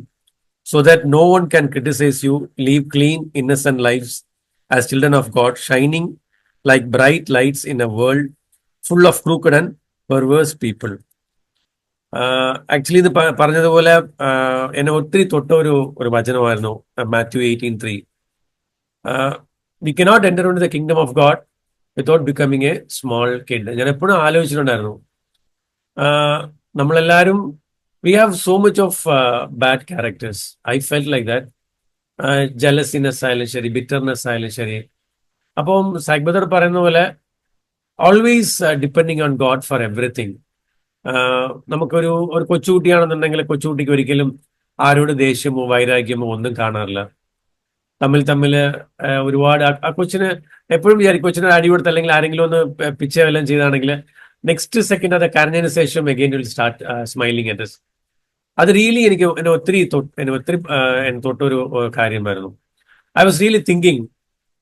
[SPEAKER 4] So that no one can criticize you, live clean, innocent lives as children of God, shining like bright lights in a world full of crooked and perverse people. Actually ഇത് പറഞ്ഞതുപോലെ എന്നെ ഒത്തിരി തൊട്ട ഒരു വചനമായിരുന്നു Matthew 18:3. We cannot enter into the kingdom of God without becoming a small kid. ഞാൻ എപ്പോഴും ആലോചിച്ചിട്ടുണ്ടായിരുന്നു, നമ്മളെല്ലാവരും we have so much of bad characters. I felt like that. Jealousness ആയാലും ശരി, ബിറ്റർനെസ് ആയാലും ശരി. അപ്പം സാഗ്ബദർ പറയുന്ന പോലെ always depending on God for everything. നമുക്കൊരു കൊച്ചുകുട്ടിയാണെന്നുണ്ടെങ്കിൽ കൊച്ചുകുട്ടിക്ക് ഒരിക്കലും ആരോട് ദേഷ്യമോ വൈരാഗ്യമോ ഒന്നും കാണാറില്ല. തമ്മിൽ ഒരുപാട് ആ കൊച്ചിന് എപ്പോഴും വിചാരിക്കും, കൊച്ചിന് അടി കൊടുത്ത് അല്ലെങ്കിൽ ആരെങ്കിലും ഒന്ന് പിച്ച വല്ലതും ചെയ്താണെങ്കിൽ നെക്സ്റ്റ് സെക്കൻഡ് അത് കരഞ്ഞതിന് ശേഷം again will start smiling at us. അത് റിയലി എന്നെ ഒത്തിരി തൊട്ടൊരു കാര്യമായിരുന്നു. ഐ വാസ് റിയലി തിങ്കിങ്,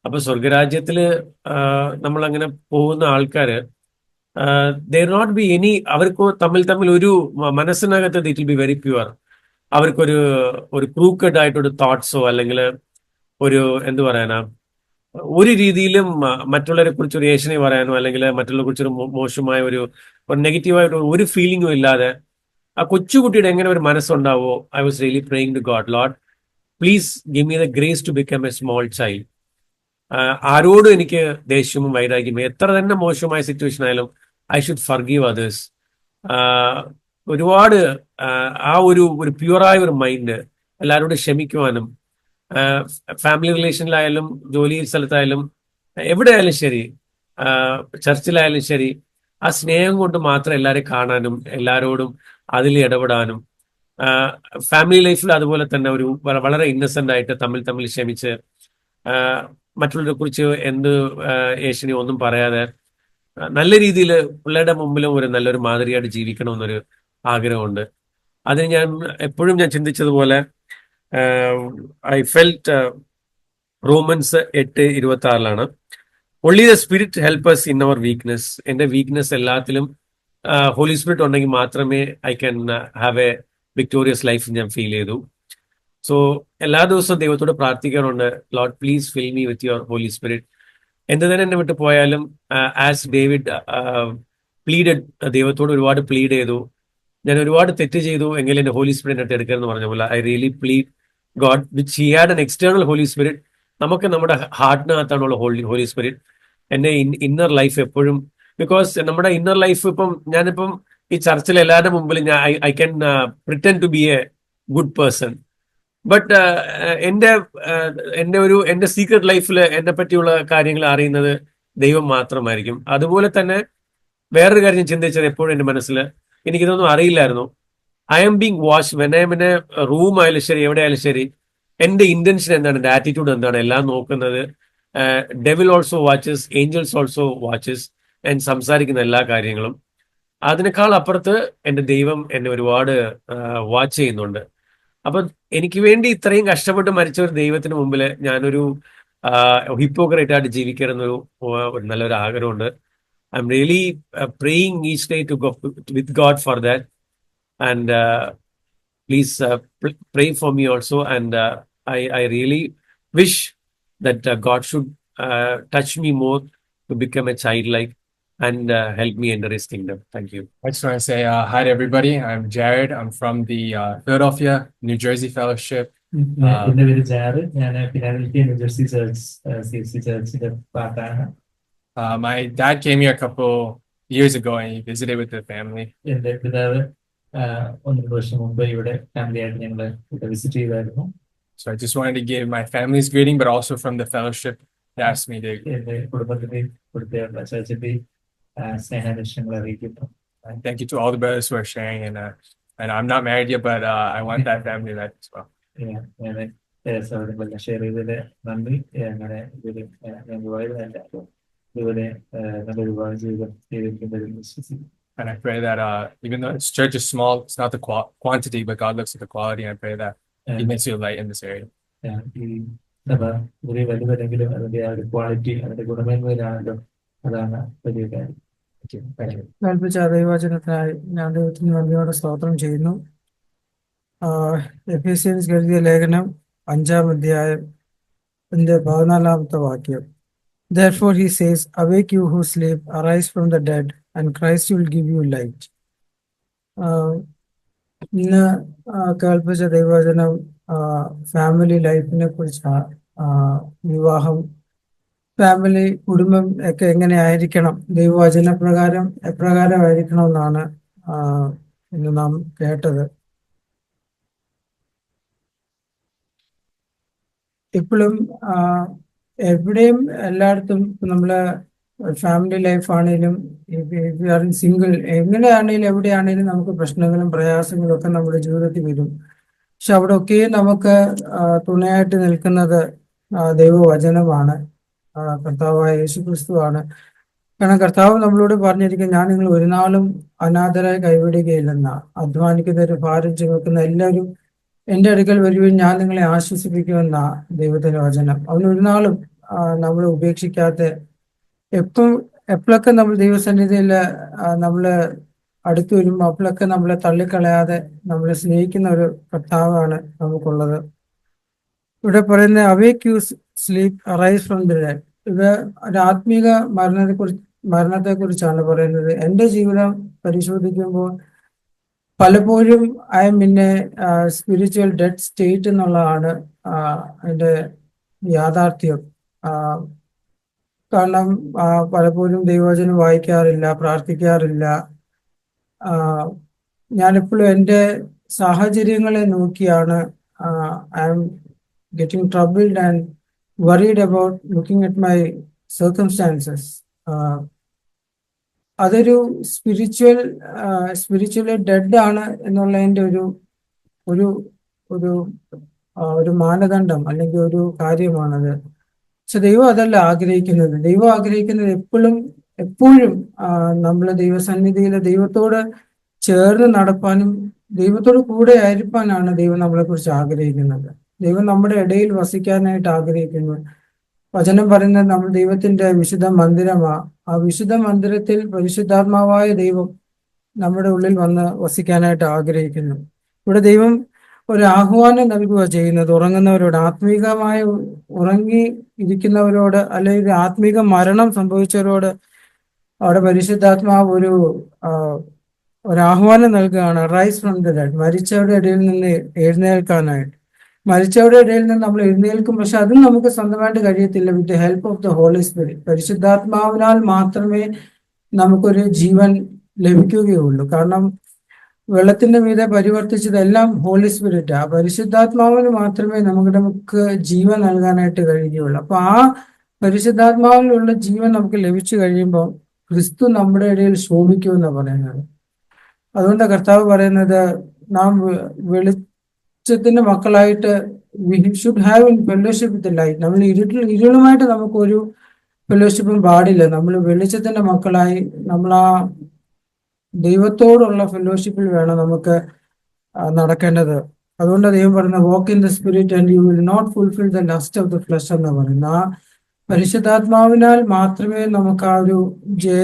[SPEAKER 4] അപ്പൊ സ്വർഗരാജ്യത്തിൽ നമ്മളങ്ങനെ പോകുന്ന ആൾക്കാര് there not be any, അവർക്ക് തമ്മിൽ ഒരു മനസ്സിനകത്ത് it will be very pure. അവർക്കൊരു ക്രൂക്കഡ് ആയിട്ടൊരു തോട്ട്സോ അല്ലെങ്കിൽ ഒരു എന്ത് പറയാനാ, ഒരു രീതിയിലും മറ്റുള്ളവരെ കുറിച്ച് ഒരു ഏഷണി പറയാനോ അല്ലെങ്കിൽ മറ്റുള്ളവരെ കുറിച്ചൊരു മോശമായ ഒരു നെഗറ്റീവായിട്ട് ഒരു ഫീലിംഗും ഇല്ലാതെ ആ കൊച്ചുകുട്ടിയുടെ എങ്ങനെ ഒരു മനസ്സുണ്ടാവോ. I was really praying to God, Lord please give me the grace to become a small child. ആരോടും എനിക്ക് ദേഷ്യവും വൈരാഗ്യം, എത്ര തന്നെ മോശമായ സിറ്റുവേഷൻ ആയാലും ഐ ഷുഡ് ഫർഗീവ് അതേഴ്സ്. ഒരുപാട് ആ ഒരു പ്യുവറായ ഒരു മൈൻഡ്, എല്ലാവരോടും ക്ഷമിക്കുവാനും, ഫാമിലി റിലേഷനിലായാലും ജോലി സ്ഥലത്തായാലും എവിടെയായാലും ശരി, ചർച്ചിലായാലും ശരി, ആ സ്നേഹം കൊണ്ട് മാത്രം എല്ലാവരെയും കാണാനും എല്ലാവരോടും അതിൽ ഇടപെടാനും, ഫാമിലി ലൈഫിൽ അതുപോലെ തന്നെ ഒരു വളരെ ഇന്നസെന്റ് ആയിട്ട് തമ്മിൽ ക്ഷമിച്ച് മറ്റുള്ളവരെ കുറിച്ച് എന്ത് ഏഷണി ഒന്നും പറയാതെ നല്ല രീതിയിൽ പിള്ളേരുടെ മുമ്പിലും നല്ലൊരു മാതൃകയായിട്ട് ജീവിക്കണമെന്നൊരു ആഗ്രഹമുണ്ട്. അതിന് ഞാൻ എപ്പോഴും ചിന്തിച്ചതുപോലെ I felt Romans 8:26 only the Spirit help us in our weakness. എൻ്റെ വീക്ക്നെസ് എല്ലാത്തിലും ഹോളി സ്പിരിറ്റ് ഉണ്ടെങ്കിൽ മാത്രമേ I can have a victorious life ഞാൻ ഫീൽ ചെയ്തു. സോ എല്ലാ ദിവസവും ദൈവത്തോട് പ്രാർത്ഥിക്കാറുണ്ട്, Lord please fill me with your Holy Spirit. എന്ത് തന്നെ എന്നെ വിട്ട് പോയാലും ആസ് ഡേവിഡ് പ്ലീഡഡ്, ദൈവത്തോട് ഒരുപാട് പ്ലീഡ് ചെയ്തു, ഞാൻ ഒരുപാട് തെറ്റ് ചെയ്തു എങ്കിലും എൻ്റെ ഹോളി സ്പിരിറ്റ് എൻ്റെ എടുക്കരുതെന്ന് പറഞ്ഞ പോലെ I really plead God which he had an external Holy Spirit. നമുക്ക് നമ്മുടെ ഹാർട്ടിനകത്താണുള്ള ഹോളി സ്പിരിറ്റ്. എൻ്റെ ഇന്നർ ലൈഫ് എപ്പോഴും, ബിക്കോസ് നമ്മുടെ ഇന്നർ ലൈഫ് ഞാനിപ്പം ഈ ചർച്ചിൽ എല്ലാവരുടെ മുമ്പിൽ I can pretend to be a good person, but എൻ്റെ സീക്രട്ട് ലൈഫിൽ എന്നെ പറ്റിയുള്ള കാര്യങ്ങൾ അറിയുന്നത് ദൈവം മാത്രമായിരിക്കും. അതുപോലെ തന്നെ വേറൊരു കാര്യം ഞാൻ ചിന്തിച്ചത് എപ്പോഴും എൻ്റെ മനസ്സിൽ, എനിക്കിതൊന്നും അറിയില്ലായിരുന്നു. I am being watch when I am in a room ആയാലും ശരി, എവിടെ ആയാലും ശരി, എൻ്റെ ഇന്റൻഷൻ എന്താണ്, എൻ്റെ ആറ്റിറ്റ്യൂഡ് എന്താണ്, എല്ലാം നോക്കുന്നത്. Devil also watches, angels also watches, ഞാൻ സംസാരിക്കുന്ന എല്ലാ കാര്യങ്ങളും. അതിനേക്കാൾ അപ്പുറത്ത് എൻ്റെ ദൈവം എന്നെ ഒരുപാട് വാച്ച് ചെയ്യുന്നുണ്ട്. അപ്പൊ എനിക്ക് വേണ്ടി ഇത്രയും കഷ്ടപ്പെട്ട് മരിച്ച ഒരു ദൈവത്തിന് മുമ്പിൽ ഞാനൊരു ഹിപ്പോക്രേറ്റായിട്ട് ജീവിക്കരുതെന്നൊരു ഒരു നല്ലൊരു ആഗ്രഹമുണ്ട്. I am really praying each day to go with God for that. And please pray for me also. And I really wish that God should touch me more to become a childlike and help me enter His kingdom. Thank you.
[SPEAKER 5] I just want to say hi to everybody. I'm Jared. I'm from the Philadelphia, New Jersey Fellowship.
[SPEAKER 6] എന്റെ പേര് jar. ഞാൻ Philadelphia New Jersey CFC ചർച്ചിന്റെ പാർട്ടാണ്.
[SPEAKER 5] My dad came here a couple years ago and he visited with the family.
[SPEAKER 6] എന്റെ പിതാവ് 1-2 വർഷം മുമ്പ് ഇവിടെ family ആയിട്ട് ഞങ്ങൾ ഇവിടെ വിസിറ്റ് ചെയ്തായിരുന്നു.
[SPEAKER 5] So I just wanted to give my family's greeting, but also from the fellowship, they asked me to.
[SPEAKER 6] എന്റെ കുടുംബത്തിന്റെയും ഇവിടുത്തെ ചർച്ചിന്റെയും സ്നേഹാന്വേഷണങ്ങൾ അറിയിക്കുന്നു.
[SPEAKER 5] And thank you to all the brothers who are sharing. And I'm not married yet, but I want that family life as well.
[SPEAKER 6] ഞാൻ സൗകര്യങ്ങളെല്ലാം share ചെയ്തതിന് നന്ദി. അങ്ങനെ ഞങ്ങൾ വളരെ ഇവിടെ നല്ലൊരു വിവാഹ ജീവിതം ചെയ്തിരിക്കുന്നതിൽ വിശ്വസിക്കുന്നു.
[SPEAKER 5] And I pray that even though this church is small, it's not the quantity, but God looks at the quality. And I pray that He makes you a light in this area.
[SPEAKER 6] ഈ സഭ ഒരു വലുതല്ലെങ്കിലും അതിന്റെ ആ ഒരു quality, അതിന്റെ ഗുണമേന്മയിലാണല്ലോ. അതാണ് വലിയ കാര്യം.
[SPEAKER 7] കൽപ്പിച്ച ദൈവവചനത്തിനായി ഞാൻ ദൈവത്തിന് നന്ദിയോടെ സ്തോത്രം ചെയ്യുന്നു. എഫേസ്യൻസ് എഴുതിയ ലേഖനം 5-ാം അധ്യായം 14-ാമത്തെ വാക്യം. Therefore he says, awake you who sleep, arise from the dead, and Christ will give you light. ഇന്ന് കേൾപ്പിച്ച ദൈവവചനം ഫാമിലി ലൈഫിനെ കുറിച്ചാണ്. വിവാഹം, ഫാമിലി, കുടുംബം ഒക്കെ എങ്ങനെ ആയിരിക്കണം, ദൈവവചന പ്രകാരം എപ്രകാരമായിരിക്കണം എന്നാണ് ഇന്ന് നാം കേട്ടത്. ഇപ്പോഴും എവിടെയും എല്ലായിടത്തും നമ്മളെ ഫാമിലി ലൈഫ് ആണെങ്കിലും സിംഗിൾ എങ്ങനെയാണെങ്കിലും എവിടെയാണെങ്കിലും നമുക്ക് പ്രശ്നങ്ങളും പ്രയാസങ്ങളും ഒക്കെ നമ്മുടെ ജീവിതത്തിൽ വരും. പക്ഷെ അവിടെ ഒക്കെയും നമുക്ക് തുണയായിട്ട് നിൽക്കുന്നത് ദൈവവചനമാണ്, കർത്താവായ യേശുക്രിസ്തുവാണ്. കാരണം കർത്താവ് നമ്മളോട് പറഞ്ഞിരിക്കും, ഞാൻ നിങ്ങൾ ഒരു നാളും അനാഥരായി കൈവിടുകയില്ലെന്ന, അധ്വാനിക്കുന്നവരും ഭാരം ചുമക്കുന്ന എല്ലാവരും എൻ്റെ അടുക്കൽ വരുവാൻ ഞാൻ നിങ്ങളെ ആശ്വസിപ്പിക്കുമെന്ന ദൈവത്തിന്റെ വചനം. അവൻ ഒരു നാളും നമ്മളെ ഉപേക്ഷിക്കാത്ത, എപ്പോഴൊക്കെ നമ്മൾ ദൈവസന്നിധിയിൽ നമ്മള് അടുത്തു വരുമ്പോൾ അപ്പോഴൊക്കെ നമ്മളെ തള്ളിക്കളയാതെ നമ്മളെ സ്നേഹിക്കുന്ന ഒരു കർത്താവാണ് നമുക്കുള്ളത്. ഇവിടെ പറയുന്ന awake you sleep, arise from the dead. ഇത് ഒരു ആത്മീക മരണത്തെ കുറിച്ചാണ് പറയുന്നത്. എൻ്റെ ജീവിതം പരിശോധിക്കുമ്പോൾ പലപ്പോഴും I am in A spiritual dead state എന്നുള്ളതാണ് അതിൻ്റെ യാഥാർത്ഥ്യം. കാരണം പലപ്പോഴും ദൈവവചനം വായിക്കാറില്ല, പ്രാർത്ഥിക്കാറില്ല. ഞാനെപ്പോഴും എൻ്റെ സാഹചര്യങ്ങളെ നോക്കിയാണ് I am getting troubled and worried about looking at my circumstances. അതൊരു സ്പിരിച്വലി ഡെഡ് ആണ് എന്നുള്ളതിൻ്റെ ഒരു മാനദണ്ഡം അല്ലെങ്കിൽ ഒരു കാര്യമാണത്. പക്ഷെ ദൈവം അതല്ല ആഗ്രഹിക്കുന്നത്. ദൈവം ആഗ്രഹിക്കുന്നത് എപ്പോഴും നമ്മൾ ദൈവസന്നിധിയിൽ ദൈവത്തോട് ചേർന്ന് നടപ്പാനും ദൈവത്തോട് കൂടെ ആയിരിക്കാനാണ് ദൈവം നമ്മളെ കുറിച്ച് ആഗ്രഹിക്കുന്നത്. ദൈവം നമ്മുടെ ഇടയിൽ വസിക്കാനായിട്ട് ആഗ്രഹിക്കുന്നു. വചനം പറയുന്നത് നമ്മൾ ദൈവത്തിന്റെ വിശുദ്ധ മന്ദിരമാണ്. ആ വിശുദ്ധ മന്ദിരത്തിൽ പരിശുദ്ധാത്മാവായ ദൈവം നമ്മുടെ ഉള്ളിൽ വന്ന് വസിക്കാനായിട്ട് ആഗ്രഹിക്കുന്നു. ഇവിടെ ദൈവം ഒരു ആഹ്വാനം നൽകുക ചെയ്യുന്നത് ഉറങ്ങുന്നവരോട്, ആത്മീകമായി ഉറങ്ങി ഇരിക്കുന്നവരോട്, അല്ലെങ്കിൽ ആത്മീക മരണം സംഭവിച്ചവരോട് അവിടെ പരിശുദ്ധാത്മാവ് ഒരു ആഹ്വാനം നൽകുകയാണ്. റൈസ് ഫ്രം ദ ഡെഡ്, മരിച്ചവരുടെ ഇടയിൽ നിന്ന് എഴുന്നേൽക്കാനായിട്ട്. മരിച്ചവരുടെ ഇടയിൽ നിന്ന് നമ്മൾ എഴുന്നേൽക്കും, പക്ഷെ അതും നമുക്ക് സ്വന്തമായിട്ട് കഴിയത്തില്ല. With the help of the Holy Spirit, പരിശുദ്ധാത്മാവിനാൽ മാത്രമേ നമുക്കൊരു ജീവൻ ലഭിക്കുകയുള്ളൂ. കാരണം വെള്ളത്തിന്റെ മീതെ പരിവർത്തിച്ചതെല്ലാം ഹോളി സ്പിരിറ്റ്. ആ പരിശുദ്ധാത്മാവിന് മാത്രമേ നമുക്ക് ജീവൻ നൽകാനായിട്ട് കഴിയുകയുള്ളൂ. അപ്പൊ ആ പരിശുദ്ധാത്മാവിലുള്ള ജീവൻ നമുക്ക് ലഭിച്ചു കഴിയുമ്പോൾ ക്രിസ്തു നമ്മുടെ ഇടയിൽ ശോഭിക്കുമെന്നാണ് പറയുന്നത്. അതുകൊണ്ട് കർത്താവ് പറയുന്നത് നാം വെളിച്ചത്തിന്റെ മക്കളായിട്ട് we should have in fellowship with the light. നമ്മൾ ഇരുളുമായിട്ട് നമുക്കൊരു ഫെലോഷിപ്പും പാടില്ല. നമ്മൾ വെളിച്ചത്തിന്റെ മക്കളായി നമ്മൾ ആ ദൈവത്തോടുള്ള ഫെലോഷിപ്പിൽ വേണം നമുക്ക് നടക്കേണ്ടത്. അതുകൊണ്ട് ദൈവം പറയുന്ന വാക്ക് in the Spirit and you will not fulfil the lust of the flesh എന്ന് പറയുന്നത്. ആ പരിശുദ്ധാത്മാവിനാൽ മാത്രമേ നമുക്ക് ആ ഒരു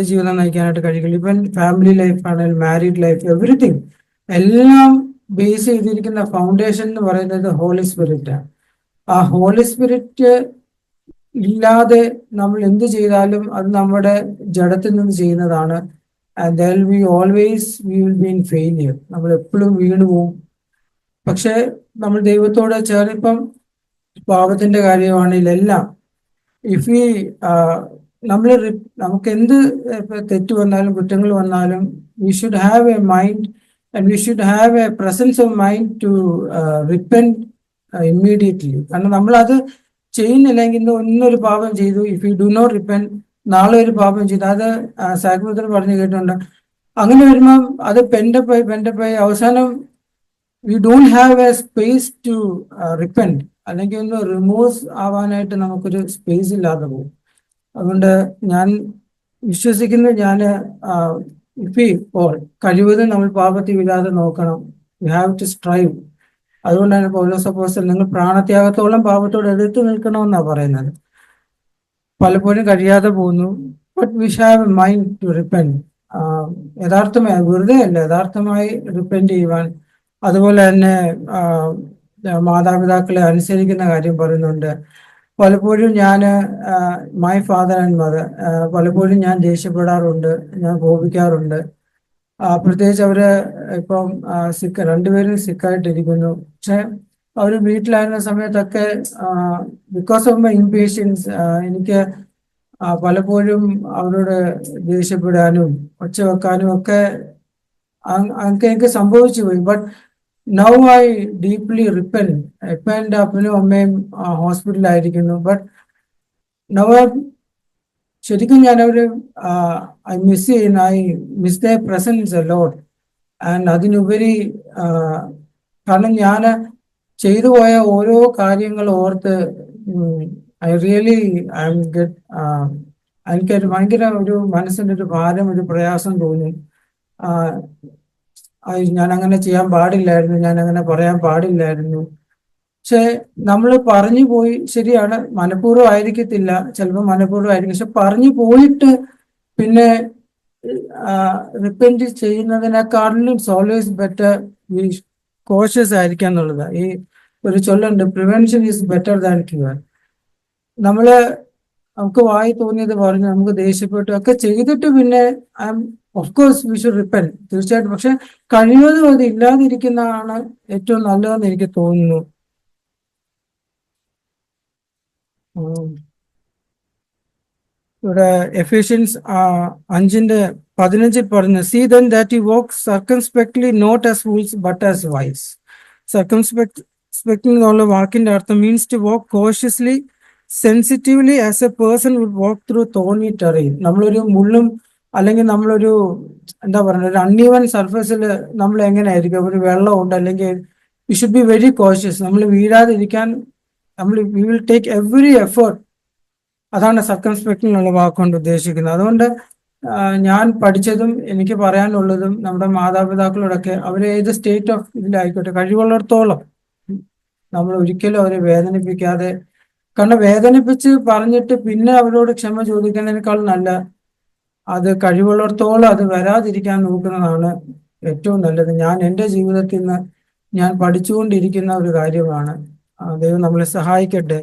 [SPEAKER 7] ജീവിതം നയിക്കാനായിട്ട് കഴിയുള്ളൂ. ഇവൻ ഫാമിലി ലൈഫ് ആണെങ്കിൽ മാരീഡ് ലൈഫ്, എവറിത്തിങ് എല്ലാം ബേസ് ചെയ്തിരിക്കുന്ന ഫൗണ്ടേഷൻ എന്ന് പറയുന്നത് ഹോളി സ്പിരിറ്റ് ആണ്. ആ ഹോളി സ്പിരിറ്റ് ഇല്ലാതെ നമ്മൾ എന്ത് ചെയ്താലും അത് നമ്മുടെ ജഡത്തിൽ നിന്ന് ചെയ്യുന്നതാണ്. And then we will be in failure. നമ്മൾ എപ്പോഴും വീണു പോകും. പക്ഷെ നമ്മൾ ദൈവത്തോട് ചേർന്നിപ്പം പാപത്തിന്റെ കാര്യമാണെങ്കിൽ എല്ലാം ഇഫ് ഈ നമുക്ക് എന്ത് തെറ്റ് വന്നാലും കുറ്റങ്ങൾ വന്നാലും we should have a mind and we should have a presence of mind to repent immediately. കാരണം നമ്മളത് ചെയ്യുന്നില്ലെങ്കിൽ ഇന്നൊരു പാപം ചെയ്തു, if you do not repent നാളെ ഒരു പാപം ചെയ്തു, അത് സാക്രിഫൈസ് പറഞ്ഞു കേട്ടിട്ടുണ്ട്. അങ്ങനെ വരുമ്പം അത് പെൻഡപ്പായി അവസാനം we don't have a space to repent, അല്ലെങ്കിൽ ഒന്ന് റിമൂവ് ആവാനായിട്ട് നമുക്കൊരു സ്പേസ് ഇല്ലാതെ പോകും. അതുകൊണ്ട് ഞാൻ വിശ്വസിക്കുന്നത്, കഴിവതും നമ്മൾ പാപത്തിൽ വീഴാതെ നോക്കണം. You have to strive. അതുകൊണ്ടാണ് പൗലോസ് അപ്പോസ്തലൻ നിങ്ങൾ പ്രാണത്യാഗത്തോളം പാപത്തോട് എതിർത്ത് നിൽക്കണമെന്നാണ് പറയുന്നത്. പലപ്പോഴും കഴിയാതെ പോകുന്നു. But we have a mind to repent. യഥാർത്ഥമായി, വെറുതെ അല്ല, യഥാർത്ഥമായി റിപ്പന്റ് ചെയ്യുവാൻ. അതുപോലെ തന്നെ മാതാപിതാക്കളെ അനുസരിക്കുന്ന കാര്യം പറയുന്നുണ്ട്. പലപ്പോഴും മൈ ഫാദർ ആൻഡ് മദർ, പലപ്പോഴും ഞാൻ ദേഷ്യപ്പെടാറുണ്ട്, ഞാൻ കോപിക്കാറുണ്ട്. പ്രത്യേകിച്ച് അവര് ഇപ്പം രണ്ടുപേരും സിക്കായിട്ടിരിക്കുന്നു. പക്ഷെ അവർ വീട്ടിലായിരുന്ന സമയത്തൊക്കെ ബിക്കോസ് ഓഫ് മൈ ഇംപേഷ്യൻസ് എനിക്ക് പലപ്പോഴും അവരോട് ദേഷ്യപ്പെടാനും ഒച്ച വെക്കാനും ഒക്കെ എനിക്ക് സംഭവിച്ചു പോയി. But now I deeply repent. ഇപ്പം എൻ്റെ അപ്പനും അമ്മയും ഹോസ്പിറ്റലായിരിക്കുന്നു. ബട്ട് നൗ ശരിക്കും ഞാനവര് I miss the presence a lot. And അതിനുപരി കാരണം ഞാൻ ചെയ്തു പോയ ഓരോ കാര്യങ്ങൾ ഓർത്ത് എനിക്കൊരു ഭയങ്കര ഒരു മനസ്സിൻ്റെ ഒരു ഭാരം, ഒരു പ്രയാസം തോന്നി. ഞാൻ അങ്ങനെ ചെയ്യാൻ പാടില്ലായിരുന്നു, ഞാൻ അങ്ങനെ പറയാൻ പാടില്ലായിരുന്നു. പക്ഷെ നമ്മൾ പറഞ്ഞു പോയി, ശരിയാണ്, മനഃപൂർവ്വം ആയിരിക്കത്തില്ല, ചിലപ്പോൾ മനഃപൂർവ്വം ആയിരിക്കും. പക്ഷെ പറഞ്ഞു പോയിട്ട് പിന്നെ റിപ്പന്റ് ചെയ്യുന്നതിനേക്കാളും it's always better we cautious ആയിരിക്കുക എന്നുള്ളത്. ഈ ഒരു ചൊല്ലുണ്ട്, prevention is better than cure. നമുക്ക് വായി തോന്നിയത് പറഞ്ഞു, നമുക്ക് ദേഷ്യപ്പെട്ടു ഒക്കെ ചെയ്തിട്ട് പിന്നെ of course we should repent, തീർച്ചയായിട്ടും. പക്ഷെ കഴിവതും അത് ഇല്ലാതിരിക്കുന്നതാണ് ഏറ്റവും നല്ലതെന്ന് എനിക്ക് തോന്നുന്നു. ഇവിടെ എഫേഷ്യൻസ് 5:15 പറഞ്ഞു, see then that you walk circumspectly not as fools but as wise. Circumspectly എന്നുള്ള വാക്കിന്റെ അർത്ഥം means to walk cautiously sensitively as a person would walk through thorny terrain. നമ്മളൊരു മുള്ളും അല്ലെങ്കിൽ നമ്മളൊരു എന്താ പറയുക, ഒരു അൺഈവൻ സർഫസിൽ നമ്മൾ എങ്ങനെയായിരിക്കും, ഒരു വെള്ളമുണ്ട്, അല്ലെങ്കിൽ we should be very cautious. നമ്മൾ വീഴാതിരിക്കാൻ we will take every effort. അതാണ് സർക്കംസ്പെക്റ്റിനുള്ള വാക്കുകൊണ്ട് ഉദ്ദേശിക്കുന്നത്. അതുകൊണ്ട് ഞാൻ പഠിച്ചതും എനിക്ക് പറയാനുള്ളതും നമ്മുടെ മാതാപിതാക്കളോടൊക്കെ, അവർ ഏത് സ്റ്റേറ്റ് ഓഫ് ഇതിലായിക്കോട്ടെ, കഴിവുള്ളിടത്തോളം നമ്മൾ ഒരിക്കലും അവരെ വേദനിപ്പിക്കാതെ, കാരണം വേദനിപ്പിച്ച് പറഞ്ഞിട്ട് പിന്നെ അവരോട് ക്ഷമ ചോദിക്കുന്നതിനേക്കാൾ നല്ല അത് കഴിവുള്ളിടത്തോളം അത് വരാതിരിക്കാൻ നോക്കുന്നതാണ് ഏറ്റവും നല്ലത്. ഞാൻ എൻ്റെ ജീവിതത്തിൽ നിന്ന് ഞാൻ പഠിച്ചുകൊണ്ടിരിക്കുന്ന ഒരു കാര്യമാണ്. ദൈവം നമ്മളെ സഹായിക്കട്ടെ.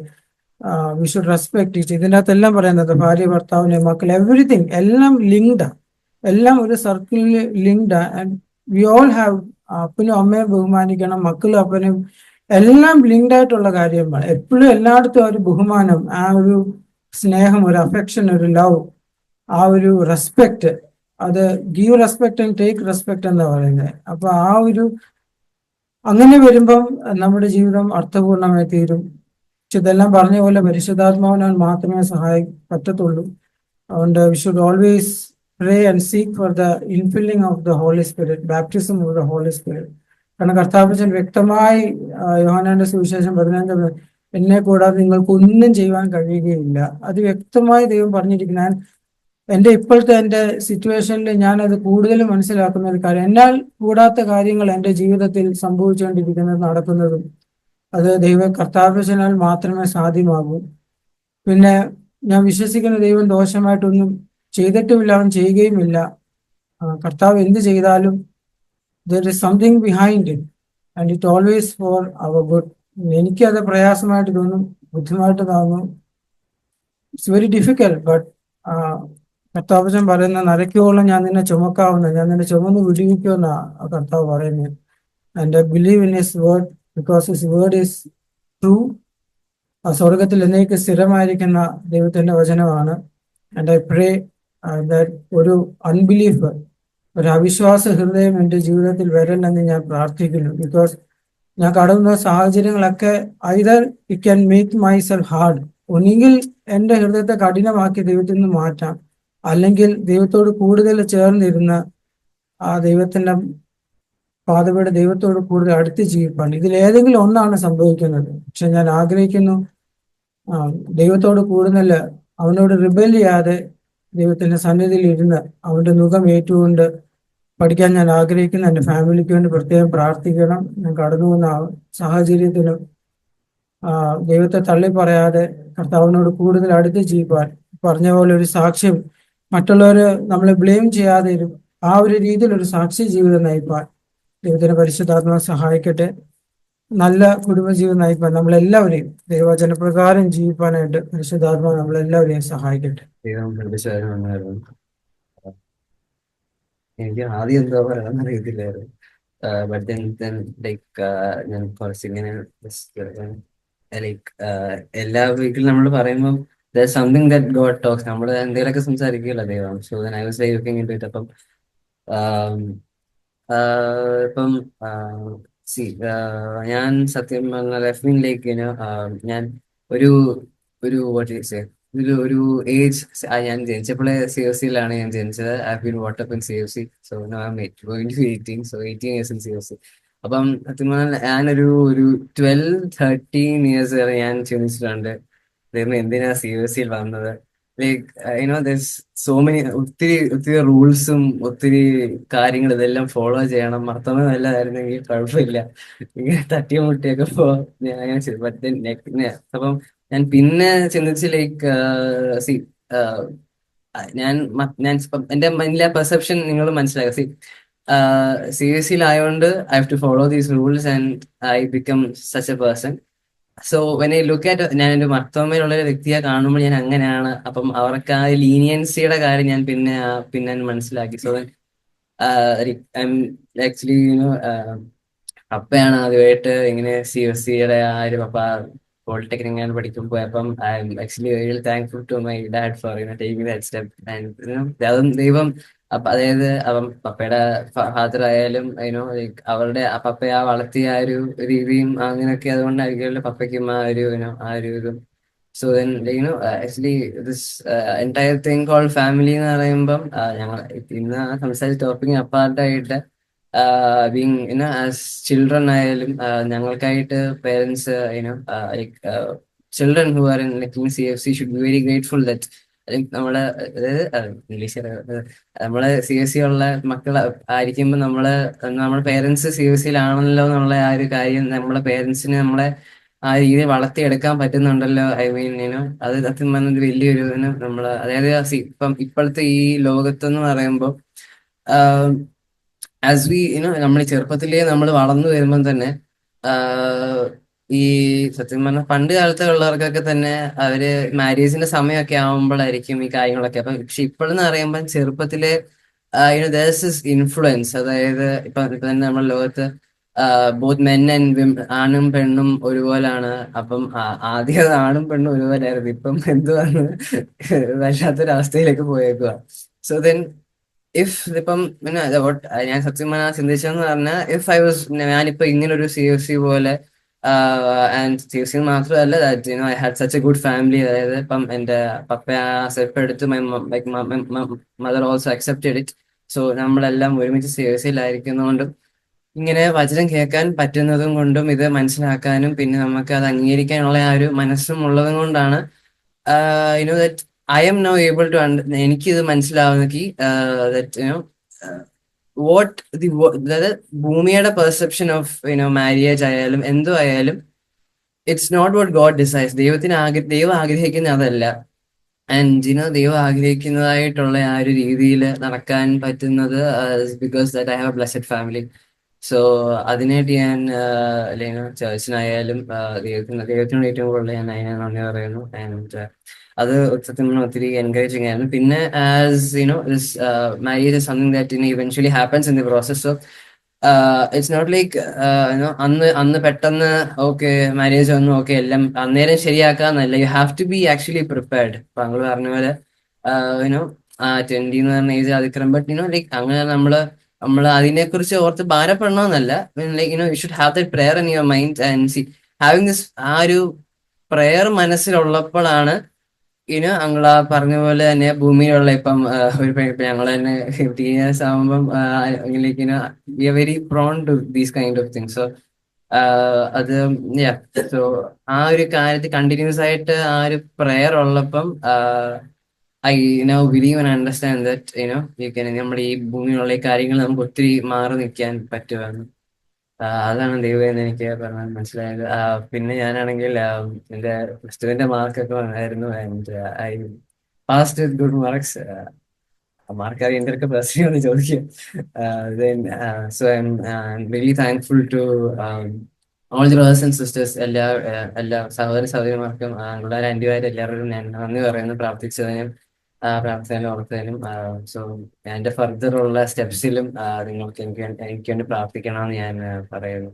[SPEAKER 7] We should respect each. ഇതിൻ്റെ അകത്തെല്ലാം പറയുന്നത് ഭാര്യ, ഭർത്താവിനെ, മക്കൾ, എവറിത്തിങ് എല്ലാം ലിങ്ക്ഡാ, എല്ലാം ഒരു സർക്കിളിൽ ലിങ്ക്ഡാ. ആൻഡ് വി ഓൾ ഹാവ്, അപ്പനും അമ്മയെ ബഹുമാനിക്കണം, മക്കളും അപ്പനും എല്ലാം ലിങ്ക്ഡ് ആയിട്ടുള്ള കാര്യമാണ്. എപ്പോഴും എല്ലായിടത്തും ഒരു ബഹുമാനം, ആ ഒരു സ്നേഹം, ഒരു അഫെക്ഷൻ, ഒരു ലവ്, ആ ഒരു റെസ്പെക്ട്, അത് give respect and take respect എന്നാ പറയുന്നത്. അപ്പൊ അങ്ങനെ വരുമ്പം നമ്മുടെ ജീവിതം അർത്ഥപൂർണമായി തീരും. പക്ഷെ ഇതെല്ലാം പറഞ്ഞ പോലെ പരിശുദ്ധാത്മാവിനാൽ മാത്രമേ പറ്റത്തുള്ളൂ. അതുകൊണ്ട് we should always pray and seek for the infilling of the Holy Spirit, baptism of the Holy Spirit. കാരണം കർത്താവ് വ്യക്തമായി യോഹന്നാന്റെ സുവിശേഷം 15 എന്നെ കൂടാതെ നിങ്ങൾക്കൊന്നും ചെയ്യുവാൻ കഴിയുകയില്ല, അത് വ്യക്തമായി ദൈവം പറഞ്ഞിരിക്കുന്ന. എൻ്റെ സിറ്റുവേഷനിൽ ഞാനത് കൂടുതൽ മനസ്സിലാക്കുന്ന ഒരു കാര്യം, എന്നാൽ കൂടാത്ത കാര്യങ്ങൾ എൻ്റെ ജീവിതത്തിൽ സംഭവിച്ചുകൊണ്ടിരിക്കുന്നത്, നടക്കുന്നതും അത് കർത്താവിനാൽ മാത്രമേ സാധ്യമാകൂ. പിന്നെ ഞാൻ വിശ്വസിക്കുന്ന ദൈവം ദോഷമായിട്ടൊന്നും ചെയ്തിട്ടുമില്ല, അവൻ ചെയ്യുകയുമില്ല. കർത്താവ് എന്ത് ചെയ്താലും there is something behind it and it always for our good. എനിക്കത് പ്രയാസമായിട്ട് തോന്നും, ബുദ്ധിമുട്ട് തോന്നും. ഇറ്റ്സ് വെരി ഡിഫിക്കൽട്ട്, ബട്ട് കർത്താവ് പറയുന്ന നരയ്ക്കോളം ഞാൻ നിന്നെ ചുമക്കാവുന്ന, ഞാൻ നിന്നെ ചുമന്ന് വിടുവിക്കുമെന്ന കർത്താവ് പറയുന്നത്. And I believe in his word because his word is true. സ്വർഗത്തിൽ എന്നേക്ക് സ്ഥിരമായിരിക്കുന്ന ദൈവത്തിന്റെ വചനമാണ്. ആൻഡ് ഐ പ്രേ ദാറ്റ് ഒരു അൺബിലീഫ്, ഒരു അവിശ്വാസ ഹൃദയം എൻ്റെ ജീവിതത്തിൽ വരല്ലെന്ന് ഞാൻ പ്രാർത്ഥിക്കുന്നു. ബിക്കോസ് ഞാൻ കടന്ന സാഹചര്യങ്ങളൊക്കെ either it can make my self hard, ഒന്നുകിൽ എൻ്റെ ഹൃദയത്തെ കഠിനമാക്കി ദൈവത്തിൽ നിന്ന് മാറ്റാം, അല്ലെങ്കിൽ ദൈവത്തോട് കൂടുതൽ ചേർന്നിരുന്ന് ആ ദൈവത്തിന്റെ പാതയുടെ ദൈവത്തോട് കൂടുതൽ അടുത്ത് ജീവിപ്പാണ്. ഇതിലേതെങ്കിലും ഒന്നാണ് സംഭവിക്കുന്നത്. പക്ഷെ ഞാൻ ആഗ്രഹിക്കുന്നു ദൈവത്തോട് കൂടുതൽ അവനോട് റിബൽ ചെയ്യാതെ ദൈവത്തിന്റെ സന്നിധിയിൽ ഇരുന്ന് അവന്റെ മുഖം ഏറ്റുകൊണ്ട് പഠിക്കാൻ ഞാൻ ആഗ്രഹിക്കുന്നു. എൻ്റെ ഫാമിലിക്ക് വേണ്ടി പ്രത്യേകം പ്രാർത്ഥിക്കണം. ഞാൻ കടന്നു വന്ന സാഹചര്യത്തിലും ദൈവത്തെ തള്ളി പറയാതെ കർത്താവിനോട് കൂടുതൽ അടുത്ത് ജീവിക്കാൻ, പറഞ്ഞ പോലെ ഒരു സാക്ഷ്യം മറ്റുള്ളവര് നമ്മളെ ബ്ലെയിം ചെയ്യാതെ ആ ഒരു രീതിയിൽ ഒരു സാക്ഷി ജീവിതം നയിപ്പാൻ ദൈവത്തിന്റെ പരിശുദ്ധാത്മാവ് സഹായിക്കട്ടെ. നല്ല കുടുംബജീവിതം നയിപ്പാൻ നമ്മളെല്ലാവരെയും ദൈവവചനപ്രകാരം ജീവിക്കാനായിട്ട് പരിശുദ്ധാത്മാവ് നമ്മളെല്ലാവരെയും സഹായിക്കട്ടെ.
[SPEAKER 8] ദൈവം പഠിപ്പിച്ചായിരുന്നു. എനിക്ക് ആദ്യം എന്താ പറയാന്ന് അറിയത്തില്ലായിരുന്നു. ബട്ട് ലൈക്ക് ഞാൻ കുറച്ചിങ്ങനെ ലൈക്ക് എല്ലാ വീക്കിലും നമ്മൾ പറയുമ്പോൾ സംതിങ് ദാറ്റ് ഗോഡ് ടോക്സ്, നമ്മൾ എന്തെങ്കിലുമൊക്കെ സംസാരിക്കുകയല്ല ദൈവം. So then I was looking into it. അപ്പം ഇപ്പം ഞാൻ സത്യം പറഞ്ഞാൽ ലൈക്ക് ഞാൻ ഒരു ഒരു ഒരു ഏജ്, ഞാൻ ജനിച്ചപ്പോഴേ CFC-ലാണ് ഞാൻ ജനിച്ചത്. I been what up in CFC. So now I am going to 18, so 18 years in CFC. അപ്പം സത്യം പറഞ്ഞാൽ ഞാനൊരു 12-13 years വരെ ഞാൻ ചിന്തിച്ചിട്ടുണ്ട് എന്തിനാ CFC-യിൽ വന്നത്. ലൈക്ക് സോ മെനി, ഒത്തിരി റൂൾസും ഒത്തിരി കാര്യങ്ങൾ ഇതെല്ലാം ഫോളോ ചെയ്യണം. മർത്തമല്ലായിരുന്നെങ്കിൽ കുഴപ്പമില്ല, ഇങ്ങനെ തട്ടിയും മുട്ടിയൊക്കെ അപ്പം ഞാൻ പിന്നെ ചിന്തിച്ച് ലൈക്ക് ഞാൻ എന്റെ മൈൻഡിലെ പെർസെപ്ഷൻ നിങ്ങൾ മനസ്സിലാക്കുക. CFC-യിലായതുകൊണ്ട് I have to follow these rules and I become such a person. So when I look at, ഞാൻ ഒരു മർത്തോമയിലുള്ള ഒരു വ്യക്തിയെ കാണുമ്പോൾ ഞാൻ അങ്ങനെയാണ്. അപ്പം അവർക്ക് ആ ലീനിയൻസിയുടെ കാര്യം ഞാൻ പിന്നെ മനസ്സിലാക്കി. സോ ആക്ച്വലി അപ്പയാണ് ആദ്യമായിട്ട് ഇങ്ങനെ CFC-യുടെ ആ ഒരു പപ്പ പോളിടെക്നിക് ഞാൻ പഠിക്കുമ്പോൾ, അപ്പം I am actually very thankful to my dad for taking that step. അതും ദൈവം അതായത് അവൻ പപ്പയുടെ ഫാദർ ആയാലും ലൈക്ക് അവരുടെ പപ്പയെ വളർത്തിയ ആ ഒരു രീതിയും അങ്ങനെയൊക്കെ, അതുകൊണ്ടായിരിക്കും പപ്പയ്ക്കും ആ ഒരു ഇതും. So then actually this entire thing called family എന്ന് പറയുമ്പം ഞങ്ങൾ ഇന്ന് സംസാരിച്ച ടോപ്പിക് അപ്പാർട്ടായിട്ട് ബീങ് ആസ് ചിൽഡ്രൻ ആയാലും ഞങ്ങൾക്കായിട്ട് parents like children who are in CFC should be very grateful that നമ്മള് ഇംഗ്ലീഷ് നമ്മള് CFC ഉള്ള മക്കൾ ആയിരിക്കുമ്പോൾ നമ്മുടെ പേരൻസ് CFC-യിലാണല്ലോ എന്നുള്ള ആ ഒരു കാര്യം, നമ്മളെ പേരൻസിന് നമ്മളെ ആ രീതിയിൽ വളർത്തിയെടുക്കാൻ പറ്റുന്നുണ്ടല്ലോ. ഐ മീൻ അത് സത്യം പറഞ്ഞൊരു വലിയൊരു നമ്മള്, അതായത് ഇപ്പോഴത്തെ ഈ ലോകത്തെന്ന് പറയുമ്പോൾ ആസ് വി നമ്മൾ ചെറുപ്പത്തിലേ നമ്മൾ വളർന്നു വരുമ്പം തന്നെ ഈ സത്യം പറഞ്ഞാൽ പണ്ട് കാലത്തെ ഉള്ളവർക്കൊക്കെ തന്നെ അവര് മാരേജിന്റെ സമയമൊക്കെ ആവുമ്പോഴായിരിക്കും ഈ കാര്യങ്ങളൊക്കെ. പക്ഷെ ഇപ്പോഴെന്ന് പറയുമ്പോൾ ചെറുപ്പത്തിലെ ഇൻഫ്ലുവൻസ്, അതായത് ഇപ്പൊ തന്നെ നമ്മുടെ ലോകത്ത് ബോത്ത് മെൻ ആൻഡ് ആണും പെണ്ണും ഒരുപോലാണ്. അപ്പം ആദ്യം ആണും പെണ്ണും ഒരുപോലെ ആയിരുന്നു, ഇപ്പം എന്തുവാണ് വല്ലാത്തൊരവസ്ഥയിലേക്ക് പോയേക്കുക. സോ ദെൻ ഇപ്പം ഞാൻ സത്യം പറഞ്ഞാൽ ചിന്തിച്ചെന്ന് പറഞ്ഞാൽ ഞാനിപ്പോ ഇങ്ങനൊരു CFC പോലെ ആൻഡ് CFC മാത്രമല്ല I had such A good family. അതായത് ഇപ്പം എന്റെ പപ്പ ആ സ്റ്റെപ്പ് എടുത്ത് mother also accepted it. So നമ്മളെല്ലാം ഒരുമിച്ച് CFC-യിലായിരിക്കുന്നതുകൊണ്ടും ഇങ്ങനെ വചനം കേൾക്കാൻ പറ്റുന്നതും കൊണ്ടും ഇത് മനസ്സിലാക്കാനും പിന്നെ നമുക്ക് അത് അംഗീകരിക്കാനുള്ള ആ ഒരു മനസ്സും ഉള്ളതും കൊണ്ടാണ് I am now able to എനിക്കിത് മനസ്സിലാവുന്നെങ്കിൽ that what അതായത് ഭൂമിയുടെ പെർസെപ്ഷൻ ഓഫ് മാരിയേജ് ആയാലും എന്തോ ആയാലും it's not what God decides. ദൈവം ആഗ്രഹിക്കുന്ന അതല്ല. ആൻഡ് ദൈവം ആഗ്രഹിക്കുന്നതായിട്ടുള്ള ആ ഒരു രീതിയിൽ നടക്കാൻ പറ്റുന്നത് because that I have A blessed family. So അതിനായിട്ട് ഞാൻ ചേർച്ചിനായാലും ദൈവത്തിനോട് ഏറ്റവും കൂടുതൽ ഞാൻ അതിനെ നന്ദി പറയുന്നു. ആൻഡ് അത് സത്യം പറഞ്ഞാൽ ഒത്തിരി എൻകറേജിങ് ആയിരുന്നു. പിന്നെ as this marriage is something that eventually happens in the process. So it's not like അന്ന് പെട്ടെന്ന് ഓക്കെ മാരേജ് വന്നു, ഓക്കെ എല്ലാം അന്നേരം ശരിയാക്കാന്നല്ല. You have to be actually prepared. ഇപ്പൊ താങ്കൾ പറഞ്ഞ പോലെ 20 എന്ന് പറഞ്ഞ ഏജ് അതിക്രം. ബട്ട് ലൈക്ക് അങ്ങനെ നമ്മൾ അതിനെക്കുറിച്ച് ഓർത്ത് ഭാരപ്പെടണമെന്നല്ല. Like you should have that prayer in your mind and see having this ആ ഒരു പ്രേയർ മനസ്സിലുള്ളപ്പോഴാണ് അങ്ങള പറഞ്ഞ പോലെ തന്നെ ഭൂമിയിലുള്ള ഇപ്പം ഞങ്ങൾ തന്നെ ടീനേഴ്സ് ആകുമ്പം like we are very prone to these kind of things. So അത് സോ ആ ഒരു കാര്യത്തിൽ കണ്ടിന്യൂസ് ആയിട്ട് ആ ഒരു പ്രേയർ ഉള്ളപ്പം I believe and understand that നമ്മുടെ ഈ ഭൂമിയിലുള്ള ഈ കാര്യങ്ങൾ നമുക്ക് ഒത്തിരി മാറി നിൽക്കാൻ പറ്റുമെന്ന്. അതാണ് ദൈവം എന്ന് എനിക്ക് പറഞ്ഞാൽ മനസ്സിലായത്. പിന്നെ ഞാനാണെങ്കിൽ എന്റെ പ്ലസ് ടുവിന്റെ മാർക്കൊക്കെ വന്നായിരുന്നു. And I passed with good marks. Mark അറിയാൻ എന്തൊക്കെ പ്രശ്നം എന്ന് ചോദിക്കും. So I am very thankful to all the brothers and sisters. എല്ലാ സഹോദരന്മാർക്കും പിള്ളേർ ആൻറ്റിമാരും എല്ലാവരും ഞാൻ നന്ദി പറയുന്നു, പ്രാർത്ഥിച്ചതിനും പ്രാർത്ഥനയിലും ഓർത്തതിനും. സോ എന്റെ ഫർദർ ഉള്ള സ്റ്റെപ്സിലും നിങ്ങൾക്ക് എനിക്ക് വേണ്ടി പ്രാർത്ഥിക്കണമെന്ന് ഞാൻ പറയുന്നു.